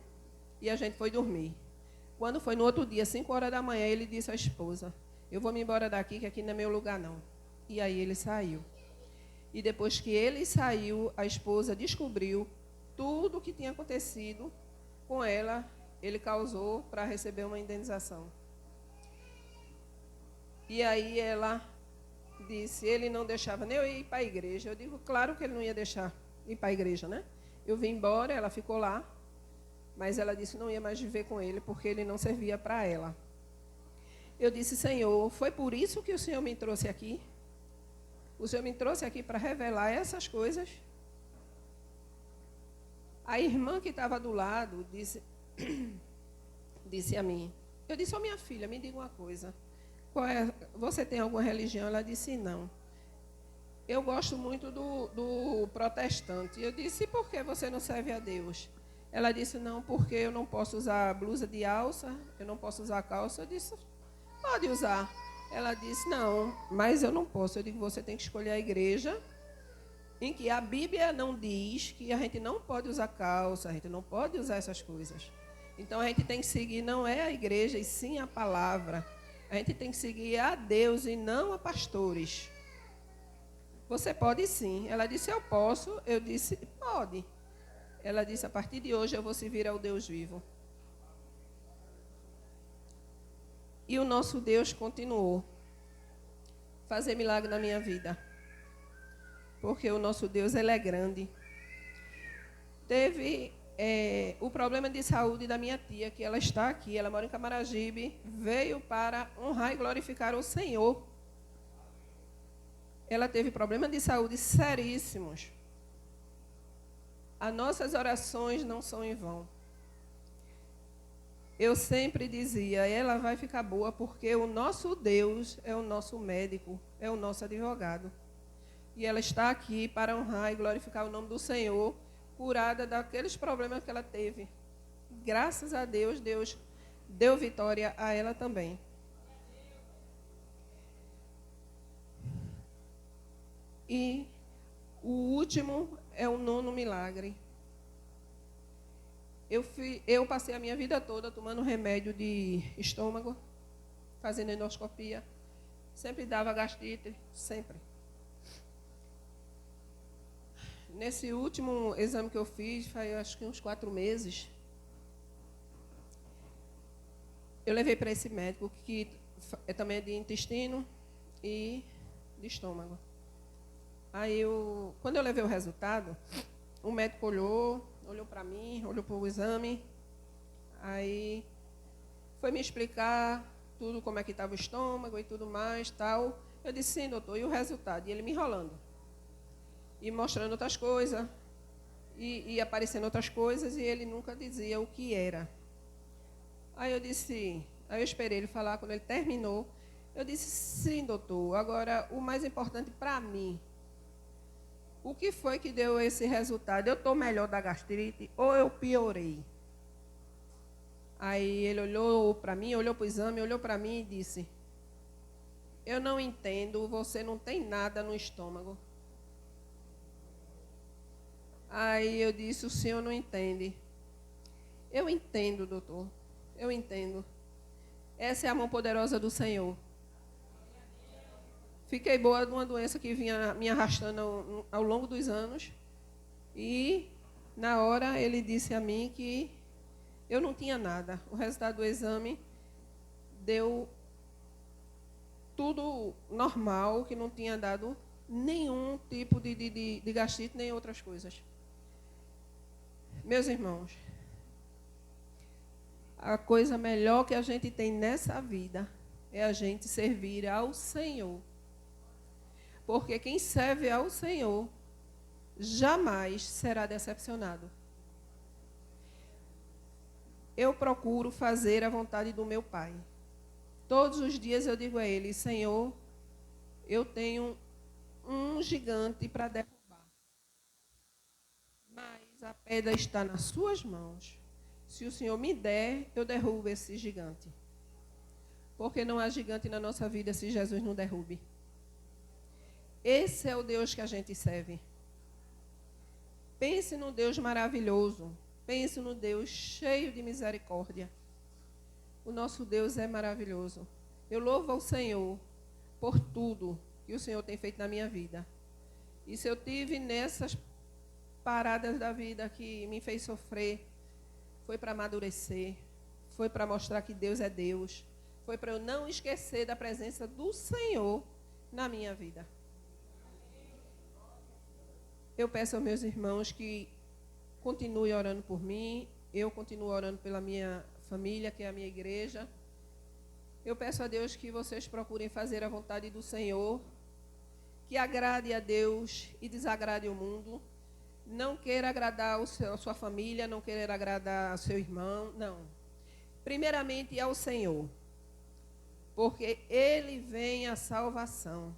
e a gente foi dormir. Quando foi no outro dia, 5 horas da manhã, ele disse à esposa, eu vou me embora daqui, que aqui não é meu lugar não. E aí ele saiu. E depois que ele saiu, a esposa descobriu tudo o que tinha acontecido com ela, ele causou para receber uma indenização. E aí ela disse, ele não deixava nem eu ir para a igreja. Eu digo, claro que ele não ia deixar ir para a igreja, né? Eu vim embora, ela ficou lá, mas ela disse que não ia mais viver com ele, porque ele não servia para ela. Eu disse, Senhor, foi por isso que o Senhor me trouxe aqui? O Senhor me trouxe aqui para revelar essas coisas? A irmã que estava do lado disse a mim, eu disse, minha filha, me diga uma coisa, você tem alguma religião? Ela disse, não. Eu gosto muito do protestante. Eu disse, e por que você não serve a Deus? Ela disse, não, porque eu não posso usar blusa de alça, eu não posso usar calça. Eu disse, pode usar. Ela disse, não, mas eu não posso. Eu digo, você tem que escolher a igreja em que a Bíblia não diz que a gente não pode usar calça, a gente não pode usar essas coisas. Então, a gente tem que seguir, não é a igreja, e sim a palavra. A gente tem que seguir a Deus e não a pastores. Você pode sim. Ela disse, eu posso. Eu disse, pode. Ela disse, a partir de hoje eu vou servir ao Deus vivo. E o nosso Deus continuou a fazer milagre na minha vida. Porque o nosso Deus, ele é grande. Teve o problema de saúde da minha tia, que ela está aqui, ela mora em Camaragibe, veio para honrar e glorificar o Senhor. Ela teve problemas de saúde seríssimos. As nossas orações não são em vão. Eu sempre dizia, ela vai ficar boa porque o nosso Deus é o nosso médico, é o nosso advogado. E ela está aqui para honrar e glorificar o nome do Senhor, curada daqueles problemas que ela teve. Graças a Deus, Deus deu vitória a ela também. E o último é o 9º milagre. Eu passei a minha vida toda tomando remédio de estômago, fazendo endoscopia. Sempre dava gastrite, sempre. Nesse último exame que eu fiz, faz acho que uns 4 meses, eu levei para esse médico, que também é de intestino e de estômago. Aí, quando eu levei o resultado, o médico olhou para mim, olhou para o exame, aí foi me explicar tudo, como é que estava o estômago e tudo mais, tal. Eu disse, sim, doutor, e o resultado? E ele me enrolando. E mostrando outras coisas, e aparecendo outras coisas, e ele nunca dizia o que era. Aí eu esperei ele falar. Quando ele terminou, eu disse, sim, doutor, agora o mais importante para mim, o que foi que deu esse resultado? Eu estou melhor da gastrite ou eu piorei? Aí ele olhou para mim, olhou para o exame, olhou para mim e disse, eu não entendo, você não tem nada no estômago. Aí eu disse, o senhor não entende. Eu entendo, doutor, eu entendo. Essa é a mão poderosa do Senhor. Fiquei boa de uma doença que vinha me arrastando ao longo dos anos. E, na hora, ele disse a mim que eu não tinha nada. O resultado do exame deu tudo normal, que não tinha dado nenhum tipo de gastrite, nem outras coisas. Meus irmãos, A coisa melhor que a gente tem nessa vida é a gente servir ao Senhor. Porque quem serve ao Senhor jamais será decepcionado. Eu procuro fazer a vontade do meu Pai. Todos os dias eu digo a Ele: Senhor, eu tenho um gigante para derrubar, mas a pedra está nas suas mãos. Se o Senhor me der, eu derrubo esse gigante. Porque não há gigante na nossa vida se Jesus não derrube. Esse é o Deus que a gente serve. Pense no Deus maravilhoso. Pense no Deus cheio de misericórdia. O nosso Deus é maravilhoso. Eu louvo ao Senhor por tudo que o Senhor tem feito na minha vida. E se eu tive nessas paradas da vida que me fez sofrer, foi para amadurecer, foi para mostrar que Deus é Deus, foi para eu não esquecer da presença do Senhor na minha vida. Eu peço aos meus irmãos que continuem orando por mim, eu continuo orando pela minha família, que é a minha igreja. Eu peço a Deus que vocês procurem fazer a vontade do Senhor, que agrade a Deus e desagrade o mundo. Não queira agradar a sua família, não queira agradar ao seu irmão, não. Primeiramente ao Senhor, porque Ele vem a salvação.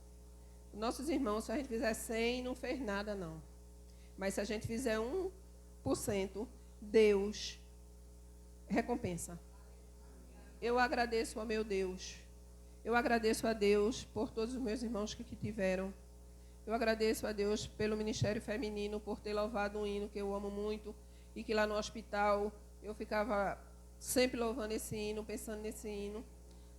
Nossos irmãos, se a gente fizer 100, não fez nada, não. Mas se a gente fizer 1%, Deus recompensa. Eu agradeço ao meu Deus. Eu agradeço a Deus por todos os meus irmãos que tiveram. Eu agradeço a Deus pelo Ministério Feminino, por ter louvado um hino que eu amo muito, e que lá no hospital eu ficava sempre louvando esse hino, pensando nesse hino,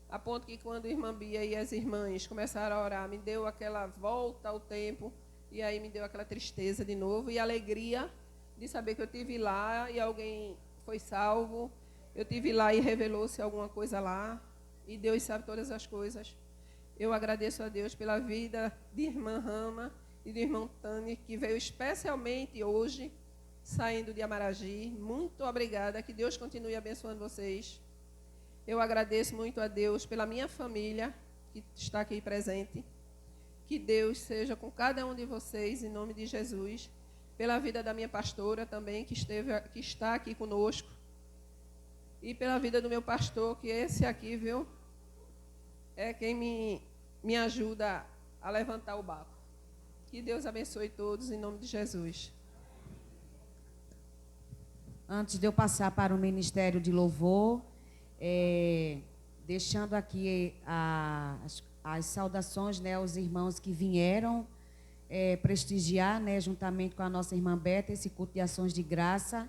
a ponto que quando a irmã Bia e as irmãs começaram a orar, me deu aquela volta ao tempo, e aí me deu aquela tristeza de novo, e alegria de saber que eu estive lá e alguém foi salvo, eu estive lá e revelou-se alguma coisa lá, e Deus sabe todas as coisas. Eu agradeço a Deus pela vida de irmã Rama e do irmão Tani, que veio especialmente hoje, saindo de Amaragi. Muito obrigada, que Deus continue abençoando vocês. Eu agradeço muito a Deus pela minha família, que está aqui presente. Que Deus seja com cada um de vocês, em nome de Jesus. Pela vida da minha pastora também, que está aqui conosco. E pela vida do meu pastor, que esse aqui, viu, é quem me ajuda a levantar o barco. Que Deus abençoe todos, em nome de Jesus. Antes de eu passar para o Ministério de Louvor, deixando aqui as saudações, né, aos irmãos que vieram prestigiar, né, juntamente com a nossa irmã Beta, esse culto de ações de graça.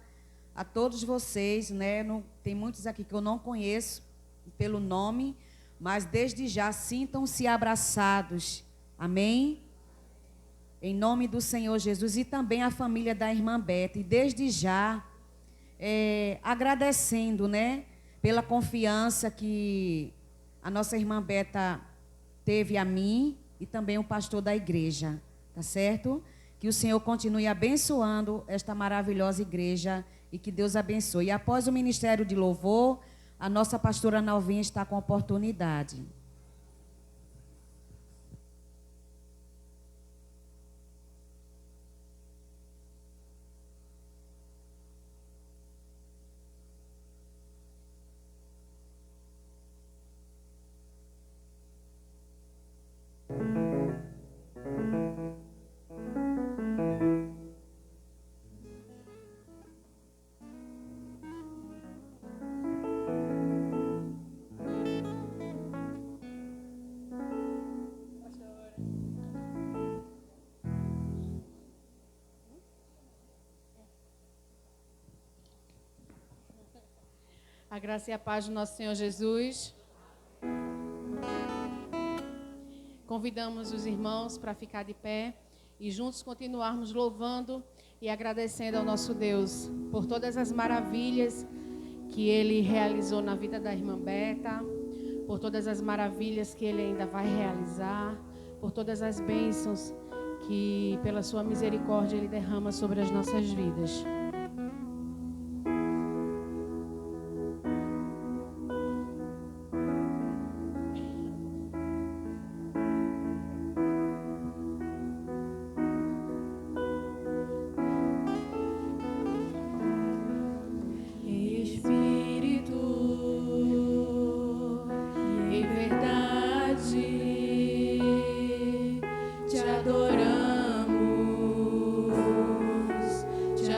A todos vocês, né, tem muitos aqui que eu não conheço pelo nome, mas desde já sintam-se abraçados. Amém? Em nome do Senhor Jesus, e também a família da irmã Beta. E desde já, agradecendo, né, pela confiança que a nossa irmã Beta teve a mim e também o pastor da igreja. Tá certo? Que o Senhor continue abençoando esta maravilhosa igreja e que Deus abençoe. E após o Ministério de Louvor, a nossa pastora Nalvinha está com oportunidade. A graça e a paz do nosso Senhor Jesus. Convidamos os irmãos para ficar de pé e juntos continuarmos louvando e agradecendo ao nosso Deus por todas as maravilhas que Ele realizou na vida da irmã Beta, por todas as maravilhas que Ele ainda vai realizar, por todas as bênçãos que, pela sua misericórdia, Ele derrama sobre as nossas vidas.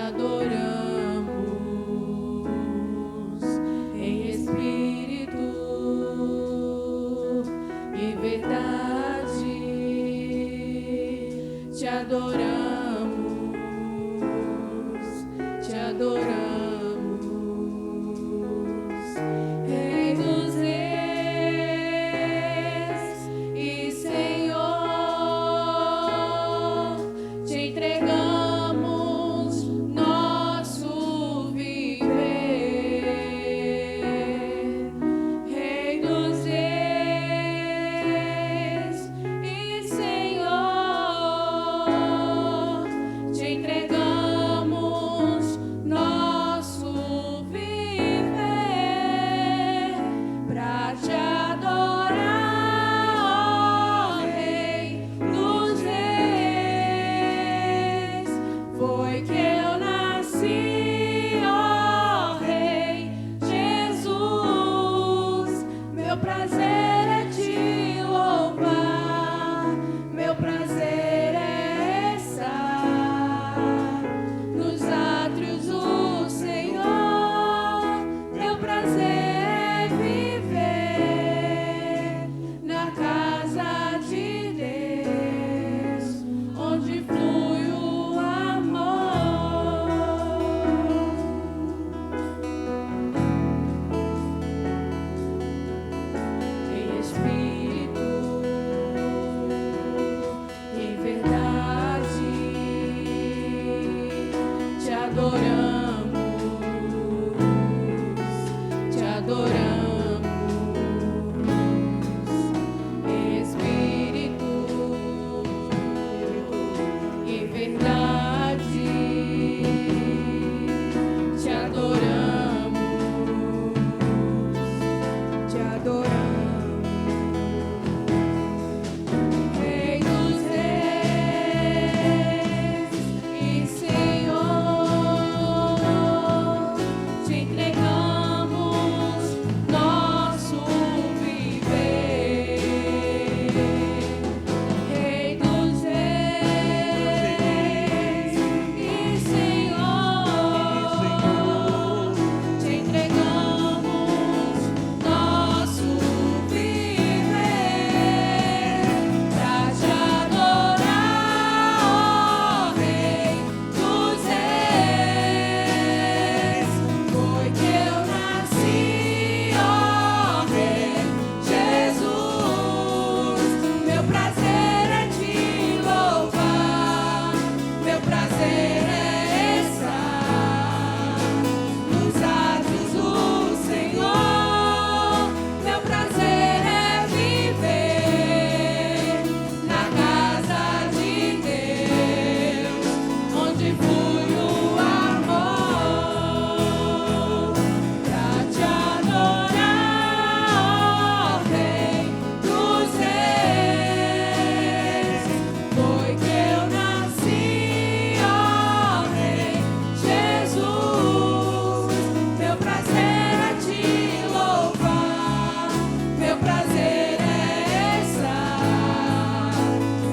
adoramos em espírito e verdade. Te adoramos, te adoramos. Rei dos reis e Senhor, te entregamos nosso viver. Rei dos reis e Senhor, te entregamos nosso viver pra te adorar, ó Rei dos reis. Foi que eu nasci, ó Rei Jesus. Meu prazer é te louvar, meu prazer é estar nos átrios do Senhor. Meu prazer é viver na casa de Deus, onde flui o amor. Em espírito e em verdade, te adoramos, te adoramos. Em espírito e em verdade, te adoramos, te adoramos. Rei dos reis e Senhor, te entregamos nosso viver. Rei dos reis e Senhor, te entregamos nosso viver pra te adorar, ó Rei dos reis. Foi que eu nasci, ó Rei Jesus. Meu prazer é te louvar, meu prazer é estar nos átrios do Senhor. Meu prazer é viver na casa de Deus, onde flui o amor. Pra te adorar, ó Rei dos reis. Foi que eu nasci, ó Rei Jesus. Meu prazer é te louvar, meu prazer é estar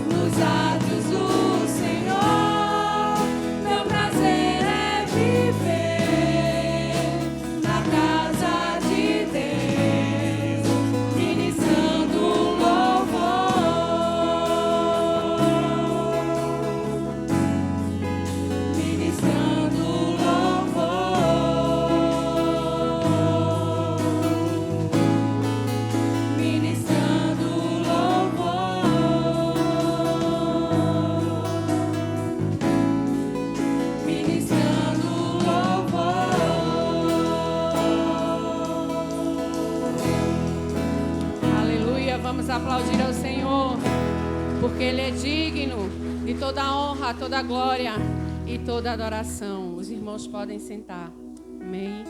nos átrios do Senhor. Meu prazer é viver na casa de Deus, ministrando louvor, ministrando louvor, ministrando louvor, ministrando louvor. Aleluia, vamos aplaudir ao Senhor, porque Ele é digno de toda a honra, toda a glória e toda a adoração. Os irmãos podem sentar. Amém.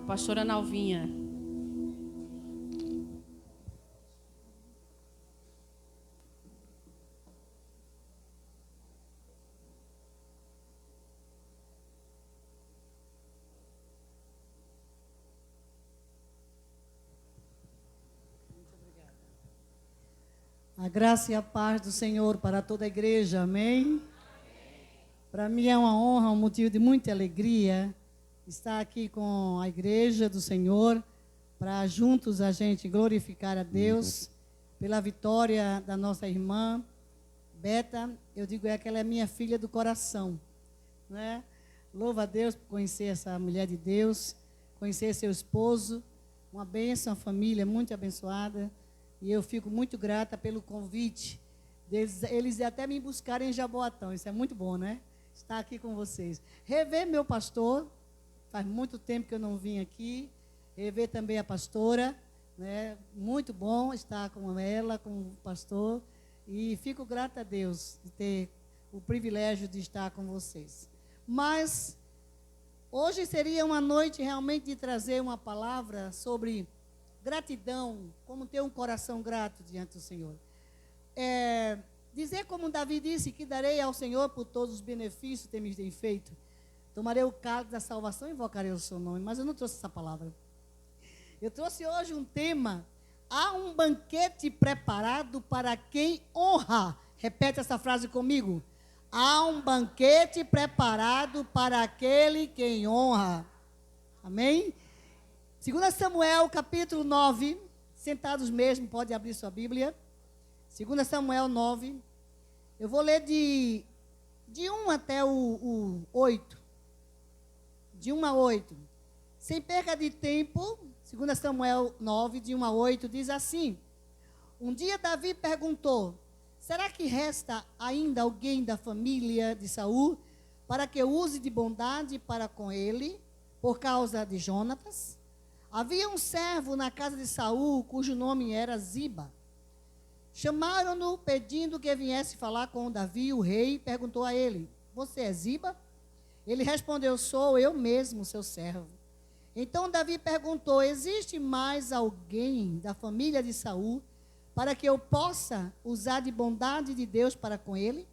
Pastora Nalvinha. A graça e a paz do Senhor para toda a igreja, amém? Para mim é uma honra, um motivo de muita alegria estar aqui com a igreja do Senhor, para juntos a gente glorificar a Deus pela vitória da nossa irmã Beta. Eu digo que ela é minha filha do coração, né? Louva a Deus por conhecer essa mulher de Deus, conhecer seu esposo, uma bênção, uma família muito abençoada. E eu fico muito grata pelo convite deles, eles até me buscarem em Jaboatão. Isso é muito bom, né? Estar aqui com vocês. Rever meu pastor, faz muito tempo que eu não vim aqui. Rever também a pastora, né? Muito bom estar com ela, com o pastor. E fico grata a Deus de ter o privilégio de estar com vocês. Mas hoje seria uma noite realmente de trazer uma palavra sobre gratidão, como ter um coração grato diante do Senhor. Dizer como Davi disse, que darei ao Senhor por todos os benefícios que me tem feito. Tomarei o cálice da salvação e invocarei o seu nome. Mas eu não trouxe essa palavra. Eu trouxe hoje um tema: há um banquete preparado para quem honra. Repete essa frase comigo. Há um banquete preparado para aquele quem honra. Amém? 2 Samuel, capítulo 9, sentados mesmo, pode abrir sua Bíblia. 2 Samuel 9, eu vou ler de 1 até o 8. De 1 a 8. Sem perca de tempo, 2 Samuel 9, de 1 a 8, diz assim: Um dia Davi perguntou: será que resta ainda alguém da família de Saul para que eu use de bondade para com ele, por causa de Jonatas? Havia um servo na casa de Saul, cujo nome era Ziba. Chamaram-no pedindo que viesse falar com Davi. O rei perguntou a ele: você é Ziba? Ele respondeu: sou eu mesmo, seu servo. Então Davi perguntou: existe mais alguém da família de Saul para que eu possa usar de bondade de Deus para com ele?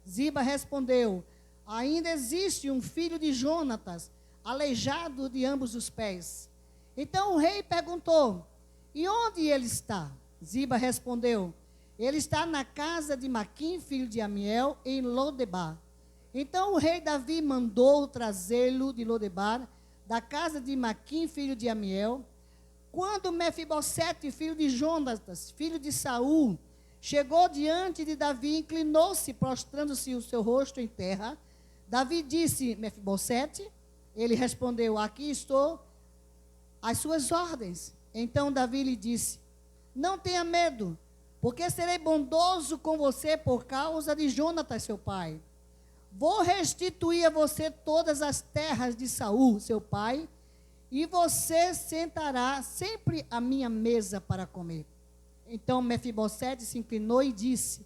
Ziba respondeu: ainda existe um filho de Jonatas, aleijado de ambos os pés. Então o rei perguntou: e onde ele está? Ziba respondeu: ele está na casa de Maquim, filho de Amiel, em Lodebar. Então o rei Davi mandou trazê-lo de Lodebar, da casa de Maquim, filho de Amiel. Quando Mefibosete, filho de Jonatas, filho de Saul, chegou diante de Davi, inclinou-se, prostrando-se o seu rosto em terra. Davi disse: Mefibosete? Ele respondeu: aqui estou, às suas ordens. Então Davi lhe disse: não tenha medo, porque serei bondoso com você por causa de Jonatas, seu pai. Vou restituir a você todas as terras de Saul, seu pai, e você sentará sempre à minha mesa para comer. Então Mefibosete se inclinou e disse: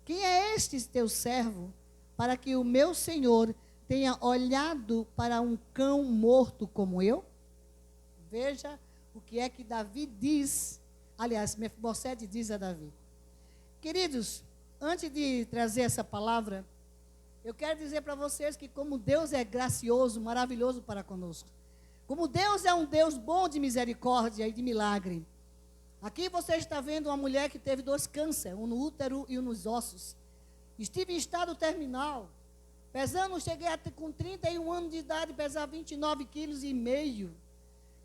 quem é este teu servo, para que o meu senhor tenha olhado para um cão morto como eu? Veja o que é que Davi diz. Aliás, Mefibosete diz a Davi. Queridos, antes de trazer essa palavra, eu quero dizer para vocês que como Deus é gracioso, maravilhoso para conosco. Como Deus é um Deus bom de misericórdia e de milagre. Aqui você está vendo uma mulher que teve 2 cânceres, um no útero e um nos ossos. Estive em estado terminal. Cheguei com 31 anos de idade, pesava 29,5 quilos.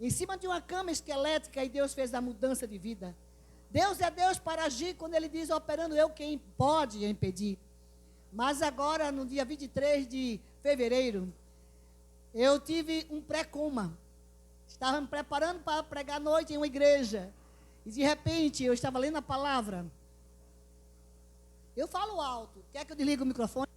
Em cima de uma cama esquelética, e Deus fez a mudança de vida. Deus é Deus para agir quando Ele diz: operando eu, quem pode impedir. Mas agora, no dia 23 de fevereiro, eu tive um pré-coma. Estava me preparando para pregar à noite em uma igreja. E de repente, eu estava lendo a palavra. Eu falo alto. Quer que eu desligue o microfone?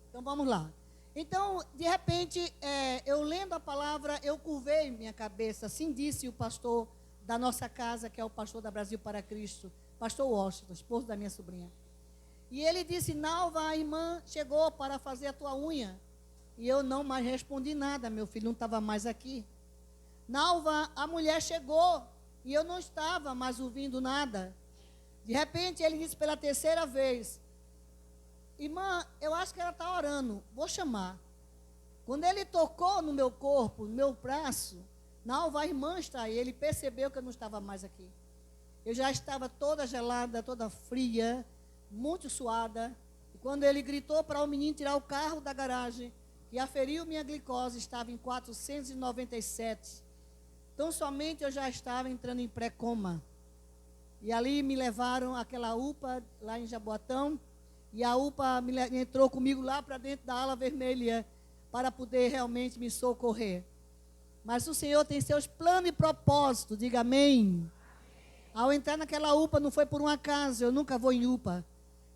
Então vamos lá. Então, de repente, eu lendo a palavra, eu curvei minha cabeça. Assim disse o pastor da nossa casa, que é o pastor da Brasil para Cristo, pastor Washington, esposo da minha sobrinha. E ele disse: Nalva, a irmã chegou para fazer a tua unha. E eu não mais respondi nada, meu filho não estava mais aqui. Nalva, a mulher chegou e eu não estava mais ouvindo nada. De repente, ele disse pela 3ª vez: irmã, eu acho que ela está orando, vou chamar. Quando ele tocou no meu corpo, no meu braço, Nalva, a irmã está aí, ele percebeu que eu não estava mais aqui. Eu já estava toda gelada, toda fria, muito suada. E quando ele gritou para o menino tirar o carro da garagem, e aferiu minha glicose, estava em 497. Então, somente eu já estava entrando em pré-coma. E ali me levaram àquela UPA, lá em Jaboatão, e a UPA entrou comigo lá para dentro da ala vermelha, para poder realmente me socorrer. Mas o Senhor tem seus planos e propósitos, diga amém. Ao entrar naquela UPA, não foi por um acaso, eu nunca vou em UPA.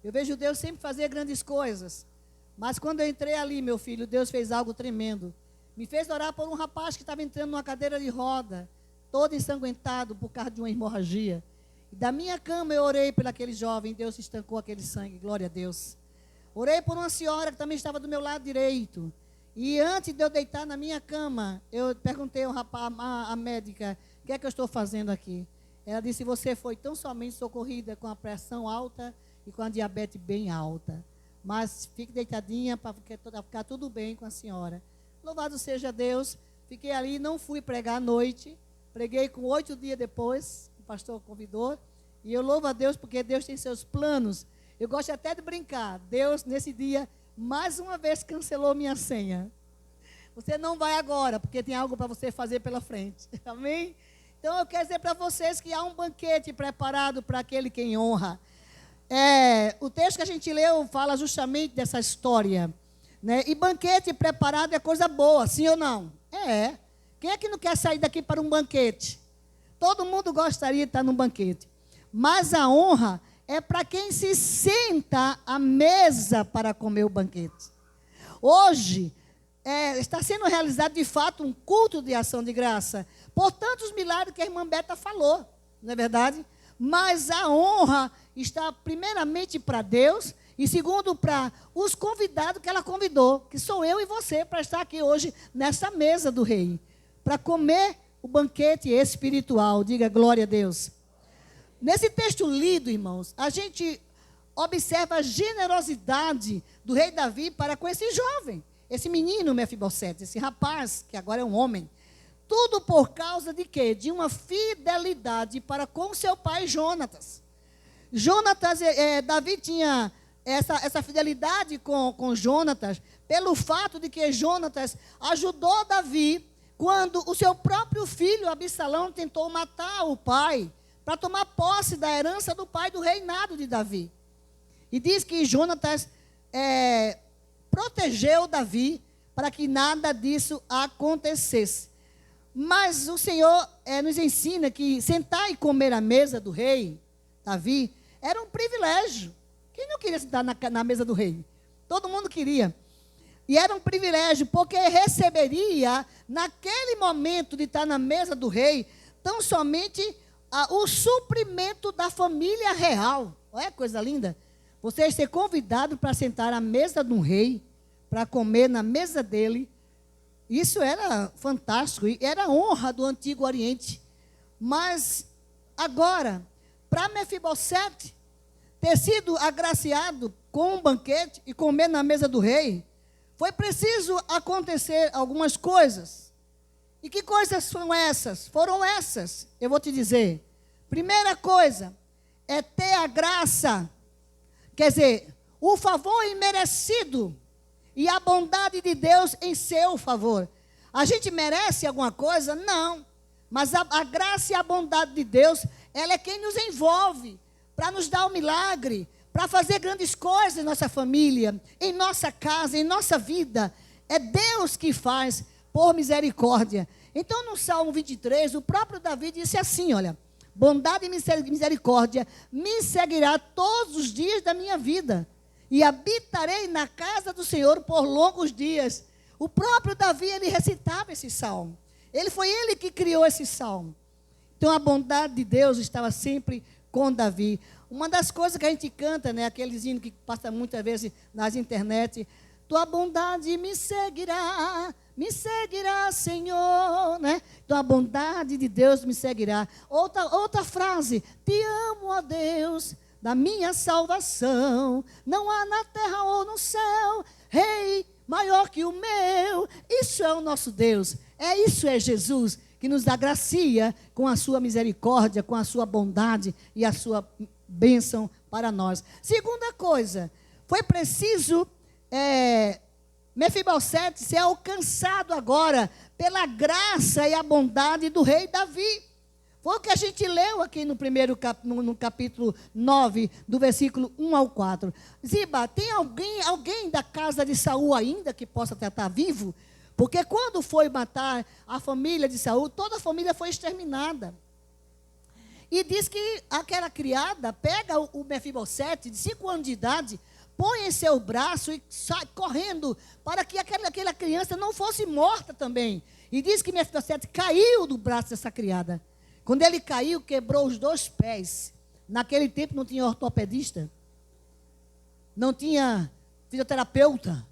Eu vejo Deus sempre fazer grandes coisas. Mas quando eu entrei ali, meu filho, Deus fez algo tremendo. Me fez orar por um rapaz que estava entrando numa cadeira de roda, todo ensanguentado por causa de uma hemorragia. E da minha cama eu orei por aquele jovem, Deus estancou aquele sangue, glória a Deus. Orei por uma senhora que também estava do meu lado direito. E antes de eu deitar na minha cama, eu perguntei ao rapaz, a médica, o que é que eu estou fazendo aqui? Ela disse, você foi tão somente socorrida com a pressão alta e com a diabetes bem alta. Mas fique deitadinha para ficar tudo bem com a senhora. Louvado seja Deus. Fiquei ali, não fui pregar à noite. Preguei com 8 dias depois, o pastor convidou. E eu louvo a Deus porque Deus tem seus planos. Eu gosto até de brincar. Deus, nesse dia, mais uma vez cancelou minha senha. Você não vai agora, porque tem algo para você fazer pela frente. Amém? Então eu quero dizer para vocês que há um banquete preparado para aquele quem honra. O texto que a gente leu fala justamente dessa história, né? E banquete preparado é coisa boa, sim ou não? É. Quem é que não quer sair daqui para um banquete? Todo mundo gostaria de estar num banquete. Mas a honra é para quem se senta à mesa para comer o banquete. Hoje, está sendo realizado de fato um culto de ação de graça, por tantos milagres que a irmã Beta falou, não é verdade? Mas a honra está primeiramente para Deus e segundo para os convidados que ela convidou, que sou eu e você, para estar aqui hoje nessa mesa do rei, para comer o banquete espiritual. Diga glória a Deus. Nesse texto lido, irmãos, a gente observa a generosidade do rei Davi para com esse jovem, esse menino Mefibosete, esse rapaz, que agora é um homem. Tudo por causa de quê? De uma fidelidade para com seu pai Jonatas. Davi tinha essa fidelidade com Jonatas, pelo fato de que Jonatas ajudou Davi quando o seu próprio filho, Absalão, tentou matar o pai, para tomar posse da herança do pai do reinado de Davi. E diz que Jonatas protegeu Davi para que nada disso acontecesse. Mas o Senhor nos ensina que sentar e comer à mesa do rei, Davi, era um privilégio. Quem não queria sentar na mesa do rei? Todo mundo queria. E era um privilégio, porque receberia, naquele momento de estar na mesa do rei, tão somente o suprimento da família real. Olha que coisa linda. Você ser convidado para sentar à mesa de um rei, para comer na mesa dele. Isso era fantástico, e era honra do Antigo Oriente. Mas agora, para Mefibosete ter sido agraciado com um banquete e comer na mesa do rei, foi preciso acontecer algumas coisas. E que coisas foram essas? Foram essas, eu vou te dizer. Primeira coisa, é ter a graça, quer dizer, o favor imerecido e a bondade de Deus em seu favor. A gente merece alguma coisa? Não. Mas a graça e a bondade de Deus, ela é quem nos envolve para nos dar o milagre, para fazer grandes coisas em nossa família, em nossa casa, em nossa vida. É Deus que faz por misericórdia. Então, no Salmo 23, o próprio Davi disse assim, olha, bondade e misericórdia me seguirá todos os dias da minha vida, e habitarei na casa do Senhor por longos dias. O próprio Davi, ele recitava esse salmo. Foi ele que criou esse salmo. Então, a bondade de Deus estava sempre com Davi. Uma das coisas que a gente canta, né, aqueles hinos que passa muitas vezes nas internet, tua bondade me seguirá, Senhor, né? Então, a bondade de Deus me seguirá. Outra frase, te amo, ó Deus, da minha salvação, não há na terra ou no céu, Rei maior que o meu. Isso é o nosso Deus. Isso é Jesus, que nos agracia com a sua misericórdia, com a sua bondade e a sua bênção para nós. Segunda coisa, foi preciso Mefibosete ser alcançado agora pela graça e a bondade do rei Davi. Foi o que a gente leu aqui no capítulo 9, do versículo 1 ao 4. Ziba, tem alguém da casa de Saul ainda que possa estar vivo? Porque quando foi matar a família de Saul, toda a família foi exterminada. E diz que aquela criada pega o Mefibosete, de 5 anos de idade, põe em seu braço e sai correndo para que aquela criança não fosse morta também. E diz que Mefibosete caiu do braço dessa criada. Quando ele caiu, quebrou os 2 pés. Naquele tempo não tinha ortopedista, não tinha fisioterapeuta,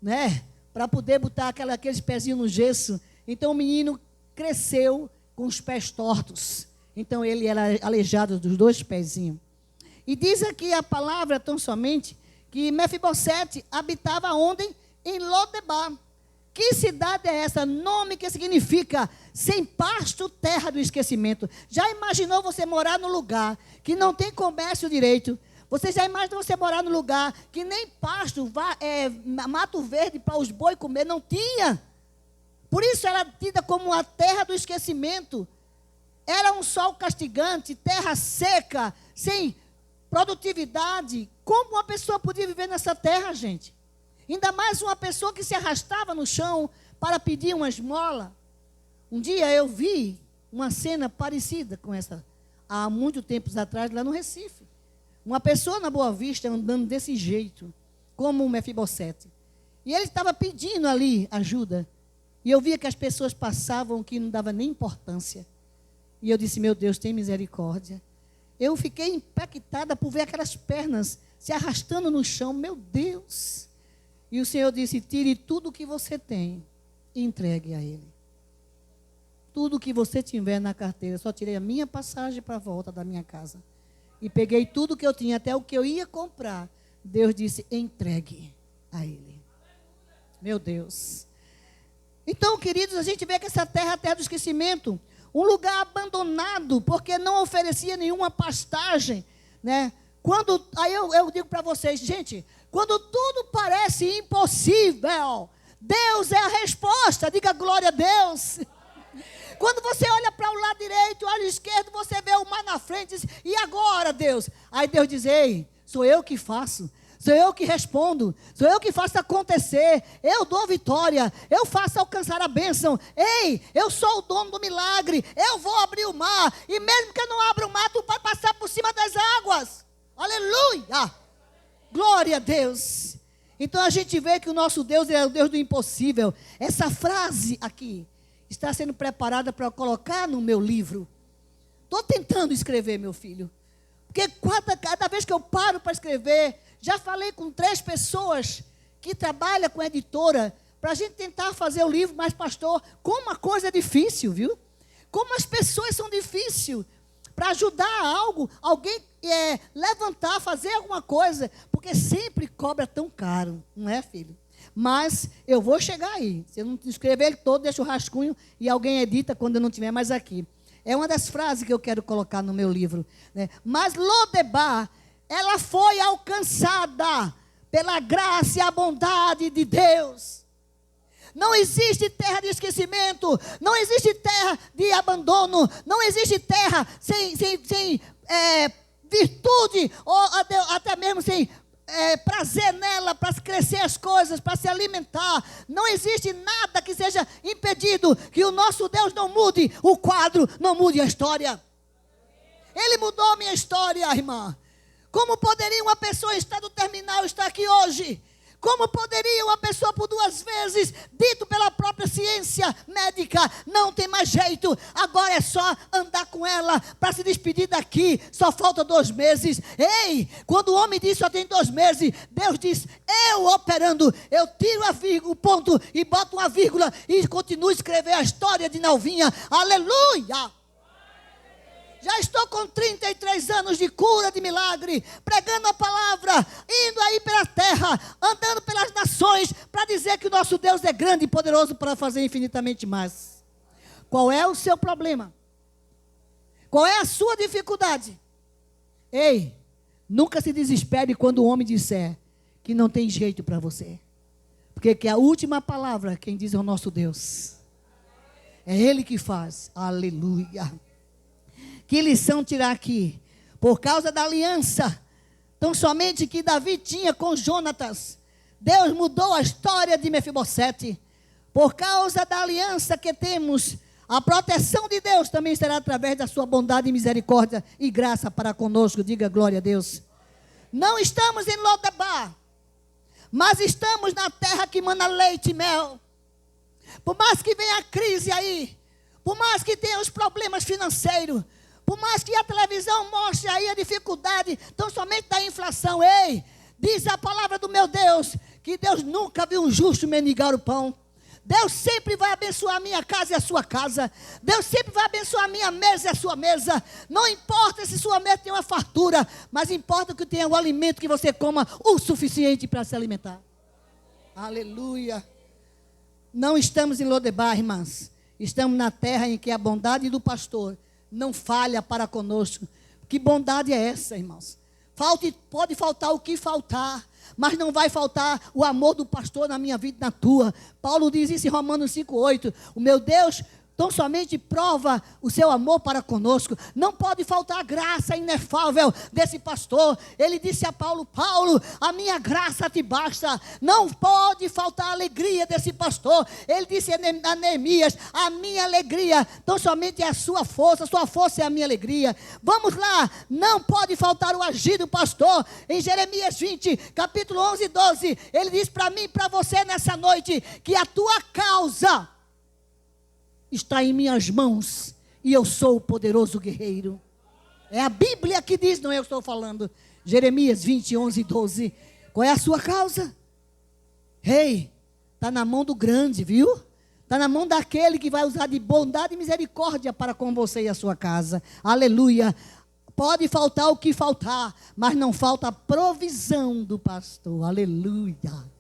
né? Para poder botar aqueles pezinhos no gesso. Então o menino cresceu com os pés tortos. Então ele era aleijado dos 2 pezinhos. E diz aqui a palavra tão somente que Mefibosete habitava onde? Em Lodebar. Que cidade é essa? Nome que significa sem pasto, terra do esquecimento. Já imaginou você morar num lugar que não tem comércio direito? Você já imaginou você morar num lugar que nem pasto, mato verde para os boi comer? Não tinha. Por isso era tida como a terra do esquecimento. Era um sol castigante, terra seca, sem produtividade. Como uma pessoa podia viver nessa terra, gente? Ainda mais uma pessoa que se arrastava no chão para pedir uma esmola. Um dia eu vi uma cena parecida com essa, há muito tempos atrás, lá no Recife. Uma pessoa na Boa Vista andando desse jeito, como o Mefibosete. E ele estava pedindo ali ajuda. E eu via que as pessoas passavam que não dava nem importância. E eu disse, meu Deus, tem misericórdia. Eu fiquei impactada por ver aquelas pernas se arrastando no chão. Meu Deus! E o Senhor disse, tire tudo o que você tem e entregue a Ele. Tudo o que você tiver na carteira. Só tirei a minha passagem para a volta da minha casa. E peguei tudo que eu tinha, até o que eu ia comprar. Deus disse, entregue a Ele. Meu Deus. Então, queridos, a gente vê que essa terra é a terra do esquecimento. Um lugar abandonado, porque não oferecia nenhuma pastagem, né? Aí eu digo para vocês, gente, quando tudo parece impossível, Deus é a resposta. Diga glória a Deus. Quando você olha para o lado direito, o lado esquerdo, você vê o mar na frente, diz, e agora, Deus? Aí Deus diz, ei, sou eu que faço. Sou eu que respondo, sou eu que faço acontecer, eu dou vitória, eu faço alcançar a bênção. Ei, eu sou o dono do milagre, eu vou abrir o mar, e mesmo que eu não abra o mar, tu vai passar por cima das águas. Aleluia! Glória a Deus. Então a gente vê que o nosso Deus é o Deus do impossível. Essa frase aqui está sendo preparada para eu colocar no meu livro. Estou tentando escrever, meu filho, porque cada vez que eu paro para escrever, já falei com 3 pessoas que trabalham com a editora para a gente tentar fazer o livro, mas, pastor, como a coisa é difícil, viu? Como as pessoas são difíceis para ajudar alguém levantar, fazer alguma coisa, porque sempre cobra tão caro, não é, filho? Mas eu vou chegar aí. Se eu não escrever ele todo, deixa o rascunho e alguém edita quando eu não estiver mais aqui. É uma das frases que eu quero colocar no meu livro, né? Mas Lodebar, ela foi alcançada pela graça e a bondade de Deus. Não existe terra de esquecimento, não existe terra de abandono, não existe terra sem virtude, ou até mesmo sem prazer nela, para crescer as coisas, para se alimentar. Não existe nada que seja impedido que o nosso Deus não mude o quadro, não mude a história. Ele mudou a minha história, irmã. Como poderia uma pessoa em estado terminal estar aqui hoje? Como poderia uma pessoa por 2 vezes, dito pela própria ciência médica, não tem mais jeito, agora é só andar com ela para se despedir daqui, só falta 2 meses. Ei, quando o homem diz só tem 2 meses, Deus diz, eu operando, eu tiro o ponto e boto uma vírgula e continuo a escrever a história de Nalvinha. Aleluia! Já estou com 33 anos de cura, de milagre, pregando a palavra, indo aí pela terra, andando pelas nações, para dizer que o nosso Deus é grande e poderoso para fazer infinitamente mais. Qual é o seu problema? Qual é a sua dificuldade? Ei, nunca se desespere quando o homem disser que não tem jeito para você. Porque que a última palavra, quem diz é o nosso Deus. É Ele que faz. Aleluia. Que lição tirar aqui? Por causa da aliança, tão somente que Davi tinha com Jonatas, Deus mudou a história de Mefibosete. Por causa da aliança que temos, a proteção de Deus também será através da sua bondade e misericórdia e graça para conosco. Diga glória a Deus. Não estamos em Lodebar, mas estamos na terra que mana leite e mel. Por mais que venha a crise aí, por mais que tenha os problemas financeiros, por mais que a televisão mostre aí a dificuldade, tão somente da inflação, ei, diz a palavra do meu Deus, que Deus nunca viu um justo mendigar o pão. Deus sempre vai abençoar a minha casa e a sua casa. Deus sempre vai abençoar a minha mesa e a sua mesa. Não importa se sua mesa tem uma fartura, mas importa que tenha o alimento que você coma o suficiente para se alimentar. Aleluia. Não estamos em Lodebar, irmãs. Estamos na terra em que a bondade do pastor não falha para conosco. Que bondade é essa, irmãos? Pode faltar o que faltar, mas não vai faltar o amor do pastor na minha vida e na tua. Paulo diz isso em Romanos 5,8. O meu Deus tão somente prova o seu amor para conosco. Não pode faltar a graça inefável desse pastor. Ele disse a Paulo, Paulo, a minha graça te basta. Não pode faltar a alegria desse pastor. Ele disse a Neemias, a minha alegria tão somente é a sua força é a minha alegria. Vamos lá, não pode faltar o agir do pastor. Em Jeremias 20, capítulo 11 e 12, ele diz para mim e para você nessa noite, que a tua causa está em minhas mãos, e eu sou o poderoso guerreiro. É a Bíblia que diz, não eu estou falando. Jeremias 20, 11 e 12. Qual é a sua causa? Está na mão do grande, viu? Está na mão daquele que vai usar de bondade e misericórdia para com você e a sua casa. Aleluia. Pode faltar o que faltar, mas não falta a provisão do pastor. Aleluia.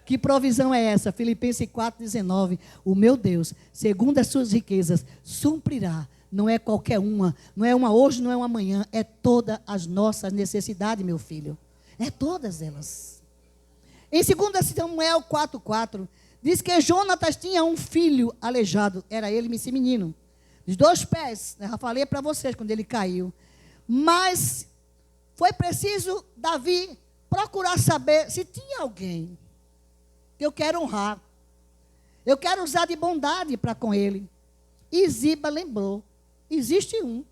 Que provisão é essa? Filipenses 4,19. O meu Deus, segundo as suas riquezas, suprirá. Não é qualquer uma. Não é uma hoje, não é uma amanhã. É todas as nossas necessidades, meu filho. É todas elas. Em 2 Samuel 4,4, diz que Jonatas tinha um filho aleijado. Era ele, esse menino. De 2 pés. Eu já falei para vocês quando ele caiu. Mas foi preciso Davi procurar saber se tinha alguém que eu quero honrar. Eu quero usar de bondade para com ele. E Ziba lembrou. Existe um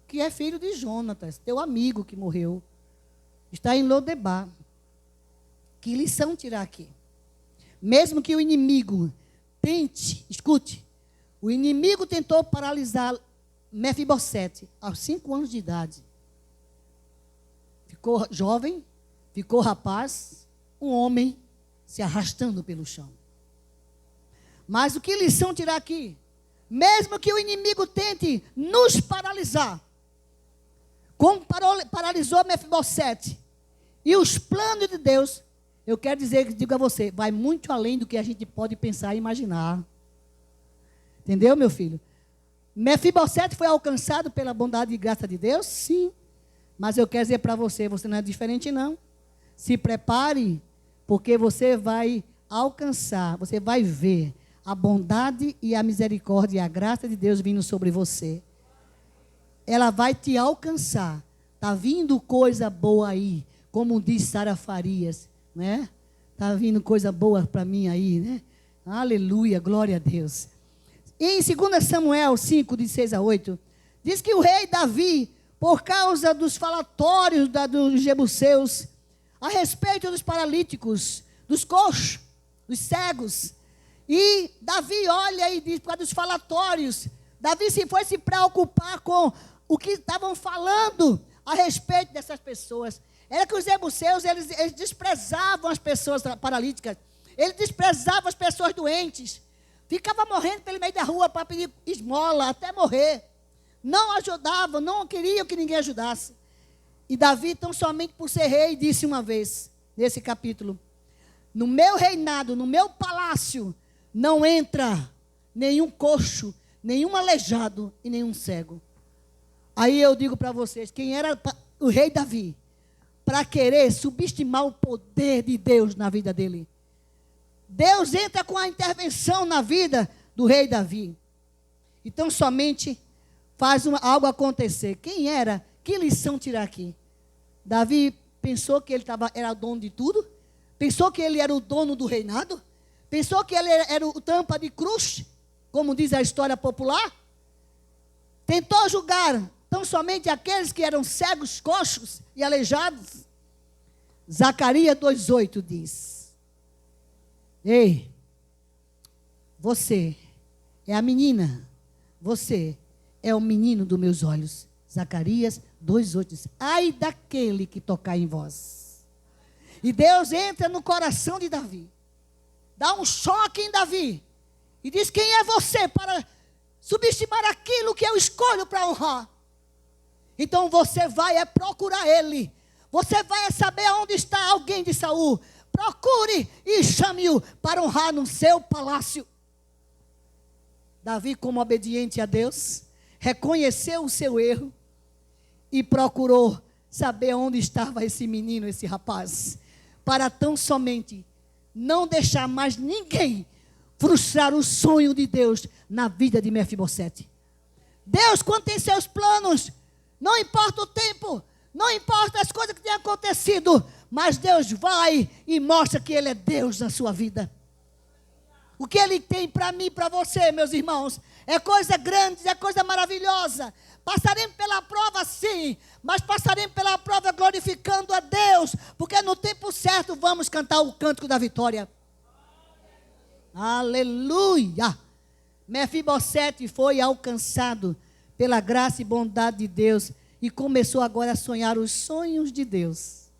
que é filho de Jonatas, teu amigo que morreu. Está em Lodebar. Que lição tirar aqui? Mesmo que o inimigo tente, escute, o inimigo tentou paralisar Mefibosete aos 5 anos de idade. Ficou jovem, ficou rapaz, um homem se arrastando pelo chão. Mas o que lição tirar aqui? Mesmo que o inimigo tente nos paralisar, como paralisou Mefibosete, e os planos de Deus, eu quero digo a você, vai muito além do que a gente pode pensar e imaginar. Entendeu, meu filho? Mefibosete foi alcançado pela bondade e graça de Deus? Sim. Mas eu quero dizer para você, você não é diferente não. Se prepare, porque você vai alcançar, você vai ver a bondade e a misericórdia e a graça de Deus vindo sobre você. Ela vai te alcançar. Está vindo coisa boa aí, como diz Sara Farias, né? Está vindo coisa boa para mim aí, né? Aleluia, glória a Deus. E em 2 Samuel 5, de 6 a 8, diz que o rei Davi, por causa dos falatórios dos jebuseus, a respeito dos paralíticos, dos coxos, dos cegos, e Davi olha e diz, por causa dos falatórios, Davi foi se preocupar com o que estavam falando a respeito dessas pessoas. Era que os jebuseus, eles desprezavam as pessoas paralíticas, eles desprezavam as pessoas doentes, ficava morrendo pelo meio da rua para pedir esmola, até morrer. não ajudavam, não queriam que ninguém ajudasse. E Davi, tão somente por ser rei, disse uma vez, nesse capítulo: no meu reinado, no meu palácio, não entra nenhum coxo, nenhum aleijado e nenhum cego. Aí eu digo para vocês, quem era o rei Davi, para querer subestimar o poder de Deus na vida dele? Deus entra com a intervenção na vida do rei Davi. Então somente faz algo acontecer. Quem era? Que lição tirar aqui? Davi pensou que ele era o dono de tudo? Pensou que ele era o dono do reinado? Pensou que ele era o tampa de cruz, como diz a história popular? Tentou julgar tão somente aqueles que eram cegos, coxos e aleijados? Zacarias 2,8 diz: ei, você é a menina, você é o menino dos meus olhos. Zacarias 2,8 diz: ai daquele que tocar em vós. E Deus entra no coração de Davi, dá um choque em Davi, e diz: quem é você para subestimar aquilo que eu escolho para honrar? Então você vai procurar ele, você vai saber onde está alguém de Saul, procure e chame-o para honrar no seu palácio. Davi, como obediente a Deus, reconheceu o seu erro e procurou saber onde estava esse menino, esse rapaz, para tão somente não deixar mais ninguém frustrar o sonho de Deus na vida de Mefibosete. Deus, quando tem seus planos, não importa o tempo, não importa as coisas que têm acontecido, mas Deus vai e mostra que Ele é Deus na sua vida. O que Ele tem para mim e para você, meus irmãos, é coisa grande, é coisa maravilhosa. Passaremos pela prova, sim, mas passaremos pela prova glorificando a Deus, porque no tempo certo vamos cantar o cântico da vitória. Aleluia! Mefibosete foi alcançado pela graça e bondade de Deus e começou agora a sonhar os sonhos de Deus.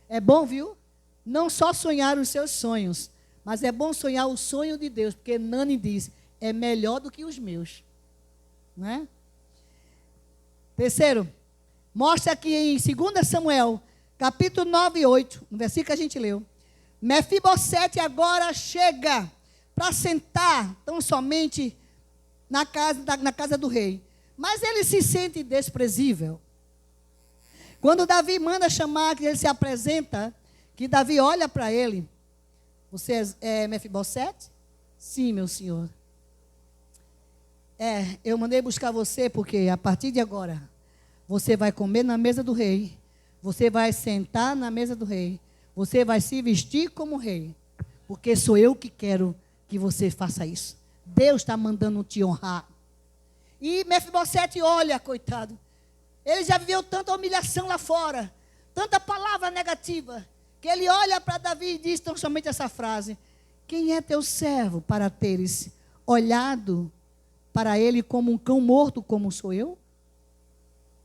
É bom, viu? Não só sonhar os seus sonhos, mas é bom sonhar o sonho de Deus, porque Nani diz: é melhor do que os meus. Não é? Terceiro, mostra aqui em 2 Samuel, capítulo 9 e 8, no versículo que a gente leu. Mefibosete agora chega para sentar tão somente na casa do rei. Mas ele se sente desprezível. Quando Davi manda chamar, que ele se apresenta, que Davi olha para ele: você é Mefibosete? Sim, meu senhor. Eu mandei buscar você porque a partir de agora você vai comer na mesa do rei, você vai sentar na mesa do rei, você vai se vestir como rei, porque sou eu que quero que você faça isso. Deus está mandando te honrar. E Mefibosete olha, coitado, ele já viveu tanta humilhação lá fora, tanta palavra negativa, que ele olha para Davi e diz tão somente essa frase: quem é teu servo para teres olhado para ele como um cão morto, como sou eu?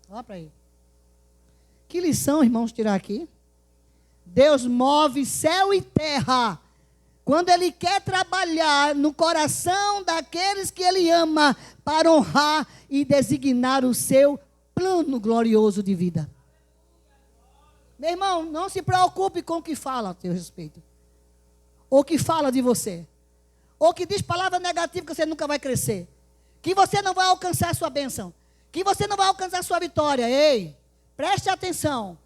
Olha para ele. Que lição, irmãos, tirar aqui? Deus move céu e terra quando Ele quer trabalhar no coração daqueles que Ele ama, para honrar e designar o seu plano glorioso de vida. Meu irmão, não se preocupe com o que fala a teu respeito, ou que fala de você, ou que diz palavra negativa que você nunca vai crescer, que você não vai alcançar a sua bênção, que você não vai alcançar a sua vitória. Ei, preste atenção,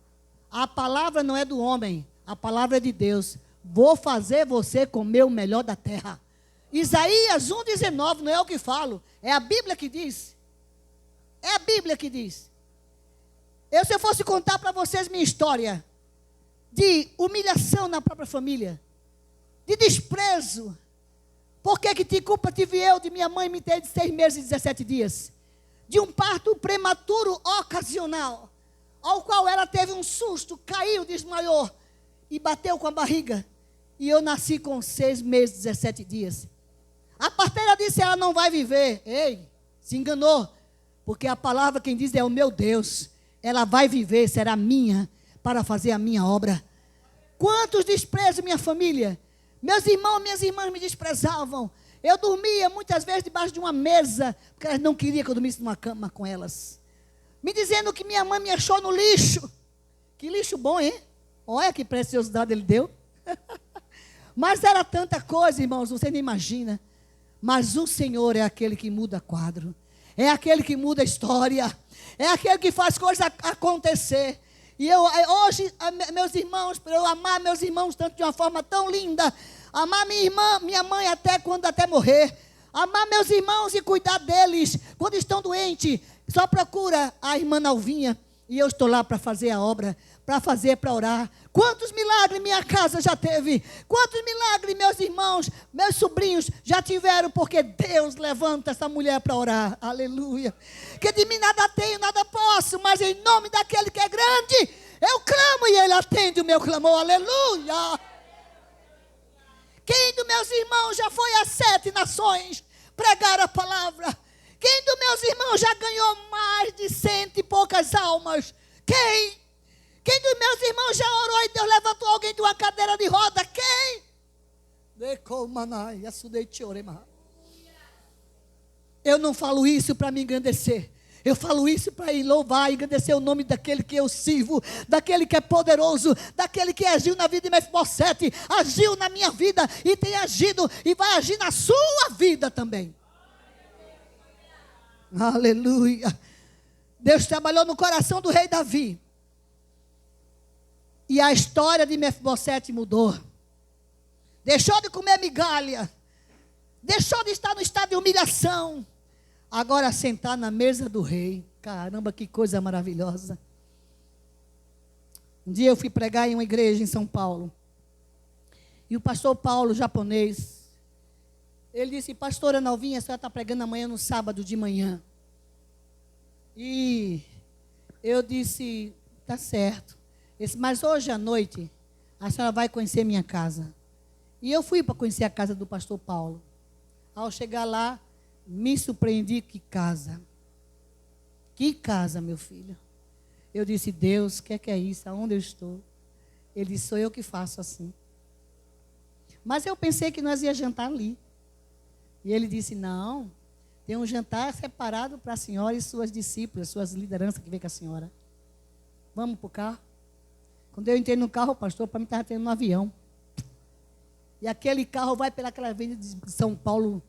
a palavra não é do homem, a palavra é de Deus. Vou fazer você comer o melhor da terra. Isaías 1,19, não é eu que falo, é a Bíblia que diz. É a Bíblia que diz. Se eu fosse contar para vocês minha história de humilhação na própria família, de desprezo, por que que culpa tive eu de minha mãe me ter de 6 meses e 17 dias? De um parto prematuro ocasional, ao qual ela teve um susto, caiu, desmaiou e bateu com a barriga. E eu nasci com 6 meses e 17 dias. A parteira disse: ela não vai viver. Ei, se enganou. Porque a palavra quem diz é o meu Deus. Ela vai viver, será minha, para fazer a minha obra. Quantos desprezos, minha família. Meus irmãos, minhas irmãs me desprezavam. Eu dormia muitas vezes debaixo de uma mesa, porque elas não queriam que eu dormisse numa cama com elas. Me dizendo que minha mãe me achou no lixo. Que lixo bom, hein? Olha que preciosidade ele deu. Mas era tanta coisa, irmãos, você nem imagina. Mas o Senhor é aquele que muda quadro. É aquele que muda a história. É aquele que faz coisas acontecer. E eu, hoje, meus irmãos, para eu amar meus irmãos tanto de uma forma tão linda, amar minha irmã, minha mãe até morrer, amar meus irmãos e cuidar deles quando estão doentes, só procura a irmã Nalvinha e eu estou lá para fazer a obra, para orar. Quantos milagres minha casa já teve? Quantos milagres meus irmãos, meus sobrinhos já tiveram, porque Deus levanta essa mulher para orar. Aleluia. Que de mim nada tenho, nada posso, mas em nome daquele que é grande, eu clamo e ele atende o meu clamor. Aleluia. Quem dos meus irmãos já foi a 7 nações pregar a palavra? Quem dos meus irmãos já ganhou mais de 100 e poucas almas? Quem? Quem dos meus irmãos já orou e Deus levantou alguém de uma cadeira de roda? Quem? Eu não falo isso para me engrandecer. Eu falo isso para ir louvar e agradecer o nome daquele que eu sirvo, daquele que é poderoso, daquele que agiu na vida de Mefibosete, agiu na minha vida e tem agido e vai agir na sua vida também. Aleluia. Deus trabalhou no coração do rei Davi. E a história de Mefibosete mudou. Deixou de comer migalha. Deixou de estar no estado de humilhação. Agora sentar na mesa do rei. Caramba, que coisa maravilhosa. Um dia eu fui pregar em uma igreja em São Paulo. E o pastor Paulo, japonês, ele disse: pastora Nalvinha, a senhora está pregando amanhã no sábado de manhã. E eu disse: tá certo. Ele disse: mas hoje à noite a senhora vai conhecer minha casa. E eu fui para conhecer a casa do pastor Paulo. Ao chegar lá, me surpreendi. Que casa. Que casa, meu filho. Eu disse: Deus, o que é isso? Aonde eu estou? Ele disse: sou eu que faço assim. Mas eu pensei que nós ia jantar ali. E ele disse: não, tem um jantar separado para a senhora e suas discípulas, suas lideranças que vem com a senhora. Vamos para o carro? Quando eu entrei no carro, pastor, para mim estava tendo um avião. E aquele carro vai pelaquela avenida de São Paulo,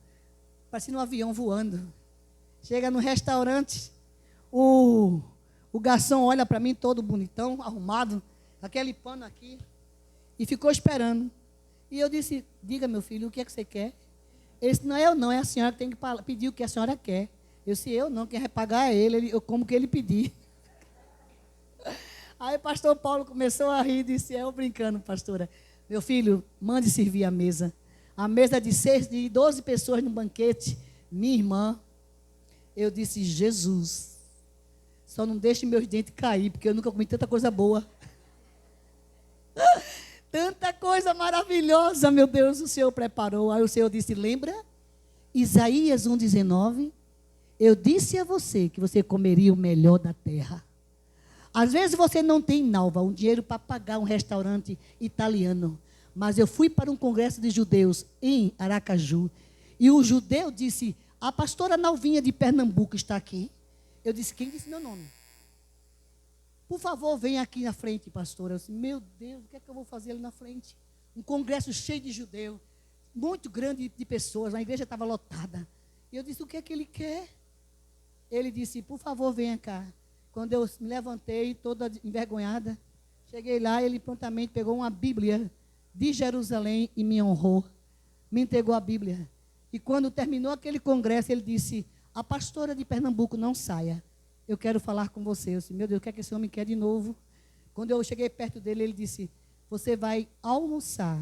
parecendo um avião voando. Chega no restaurante, o garçom olha para mim todo bonitão, arrumado, aquele pano aqui, e ficou esperando. E eu disse: diga, meu filho, o que é que você quer? Ele disse: não é eu não, é a senhora que tem que pedir o que a senhora quer. Eu disse: eu não, quem vai pagar é ele, eu como que ele pedir. Aí o pastor Paulo começou a rir e disse: eu brincando, pastora. Meu filho, mande servir a mesa. A mesa de 12 pessoas no banquete. Minha irmã. Eu disse: Jesus, só não deixe meus dentes cair, porque eu nunca comi tanta coisa boa. Tanta coisa maravilhosa, meu Deus, o Senhor preparou. Aí o Senhor disse: lembra? Isaías 1,19. Eu disse a você que você comeria o melhor da terra. Às vezes você não tem, Nalva, um dinheiro para pagar um restaurante italiano. Mas eu fui para um congresso de judeus em Aracaju. E o judeu disse: a pastora Nalvinha de Pernambuco está aqui. Eu disse: quem disse meu nome? Por favor, venha aqui na frente, pastora. Eu disse: meu Deus, o que é que eu vou fazer ali na frente? Um congresso cheio de judeus, muito grande de pessoas. A igreja estava lotada. E eu disse: o que é que ele quer? Ele disse: por favor, venha cá. Quando eu me levantei, toda envergonhada, cheguei lá, ele prontamente pegou uma Bíblia de Jerusalém e me honrou. Me entregou a Bíblia. E quando terminou aquele congresso, ele disse: a pastora de Pernambuco, não saia. Eu quero falar com você. Eu disse: meu Deus, o que é que esse homem quer de novo? Quando eu cheguei perto dele, ele disse: você vai almoçar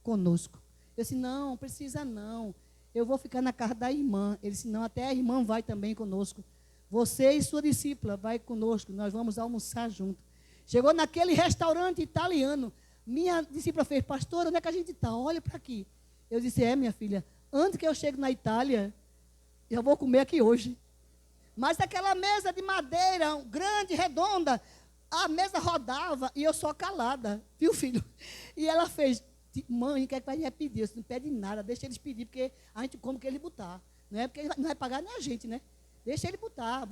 conosco. Eu disse: não, precisa não. Eu vou ficar na casa da irmã. Ele disse: não, até a irmã vai também conosco. Você e sua discípula vai conosco, nós vamos almoçar junto. Chegou naquele restaurante italiano. Minha discípula fez: pastora, onde é que a gente está? Olha para aqui. Eu disse: minha filha, antes que eu chegue na Itália, eu vou comer aqui hoje. Mas aquela mesa de madeira, grande, redonda, a mesa rodava e eu só calada, viu, filho? E ela fez: Mãe, quer que vai pedir? Você não pede nada, deixa eles pedir, porque a gente come o que ele botar. Não é porque ele não vai pagar nem a gente, né? Deixa ele botar.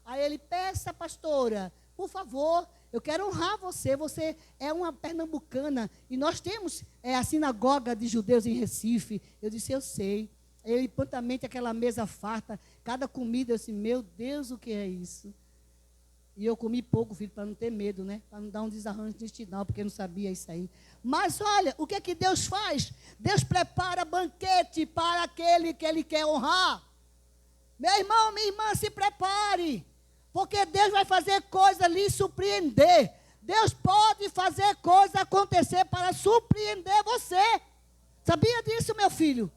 Aí ele, peça, pastora, por favor, eu quero honrar você. Você é uma pernambucana. E nós temos a sinagoga de judeus em Recife. Eu disse, eu sei. E prontamente aquela mesa farta, cada comida, eu disse, meu Deus, o que é isso? E eu comi pouco, filho, para não ter medo, né? Para não dar um desarranjo intestinal, porque eu não sabia isso aí. Mas olha, o que é que Deus faz? Deus prepara banquete para aquele que Ele quer honrar. Meu irmão, minha irmã, se prepare, porque Deus vai fazer coisa lhe surpreender. Deus pode fazer coisa acontecer para surpreender você. Sabia disso, meu filho?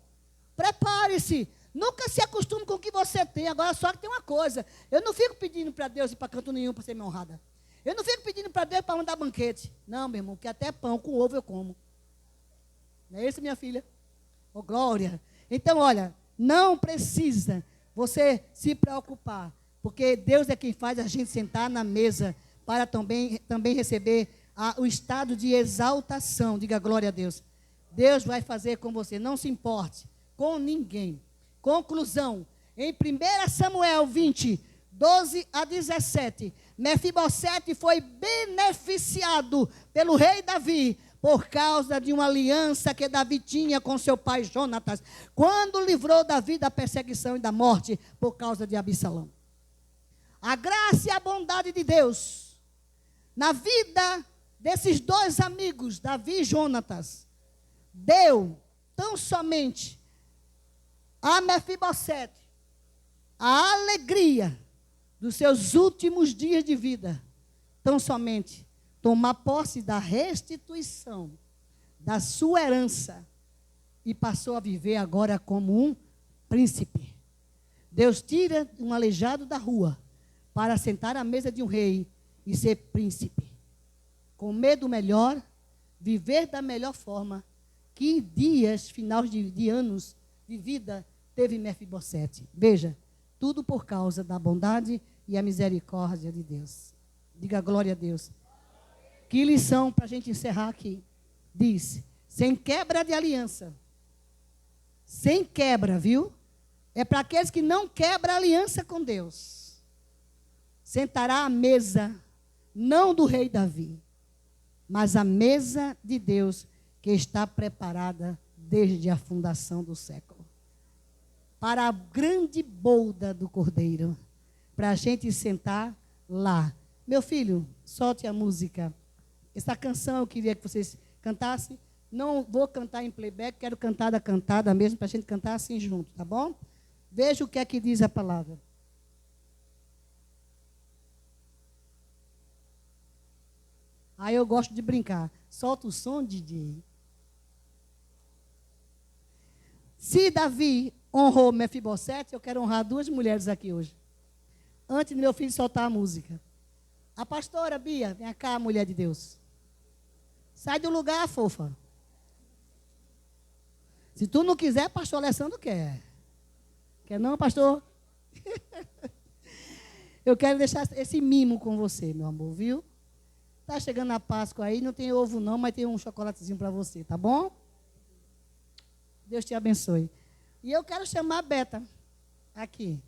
Prepare-se. Nunca se acostume com o que você tem. Agora, só que tem uma coisa. Eu não fico pedindo para Deus ir para canto nenhum para ser minha honrada. Eu não fico pedindo para Deus para mandar banquete. Não, meu irmão, porque até pão com ovo eu como. Não é isso, minha filha? Oh, glória. Então, olha, não precisa você se preocupar, porque Deus é quem faz a gente sentar na mesa para também receber o estado de exaltação. Diga glória a Deus. Deus vai fazer com você. Não se importe com ninguém. Conclusão, em 1 Samuel 20, 12 a 17, Mefibosete foi beneficiado pelo rei Davi por causa de uma aliança que Davi tinha com seu pai Jonatas, quando livrou Davi da perseguição e da morte por causa de Absalão. A graça e a bondade de Deus na vida desses dois amigos, Davi e Jonatas, deu tão somente a Mefibosete a alegria dos seus últimos dias de vida, tão somente tomar posse da restituição da sua herança e passou a viver agora como um príncipe. Deus tira um aleijado da rua para sentar à mesa de um rei e ser príncipe. Comer do melhor, viver da melhor forma. Que dias, finais de anos de vida teve Mefibosete. Veja, tudo por causa da bondade e a misericórdia de Deus. Diga glória a Deus. Que lição para a gente encerrar aqui. Diz, sem quebra de aliança. Sem quebra, viu? É para aqueles que não quebram a aliança com Deus. Sentará à mesa, não do rei Davi, mas a mesa de Deus que está preparada desde a fundação do século. Para a grande bolda do Cordeiro. Para a gente sentar lá. Meu filho, solte a música. Essa canção eu queria que vocês cantassem. Não vou cantar em playback, quero cantar da cantada mesmo, para a gente cantar assim junto, tá bom? Veja o que é que diz a palavra. Aí eu gosto de brincar. Solta o som, DJ. Se Davi honrou Mefibosete, eu quero honrar duas mulheres aqui hoje. Antes do meu filho soltar a música. A pastora Bia, vem cá, mulher de Deus. Sai do lugar, fofa. Se tu não quiser, pastor Alessandro quer. Quer não, pastor? Eu quero deixar esse mimo com você, meu amor, viu? Tá chegando a Páscoa aí, não tem ovo não, mas tem um chocolatezinho para você, tá bom? Deus te abençoe. E eu quero chamar a Beta aqui.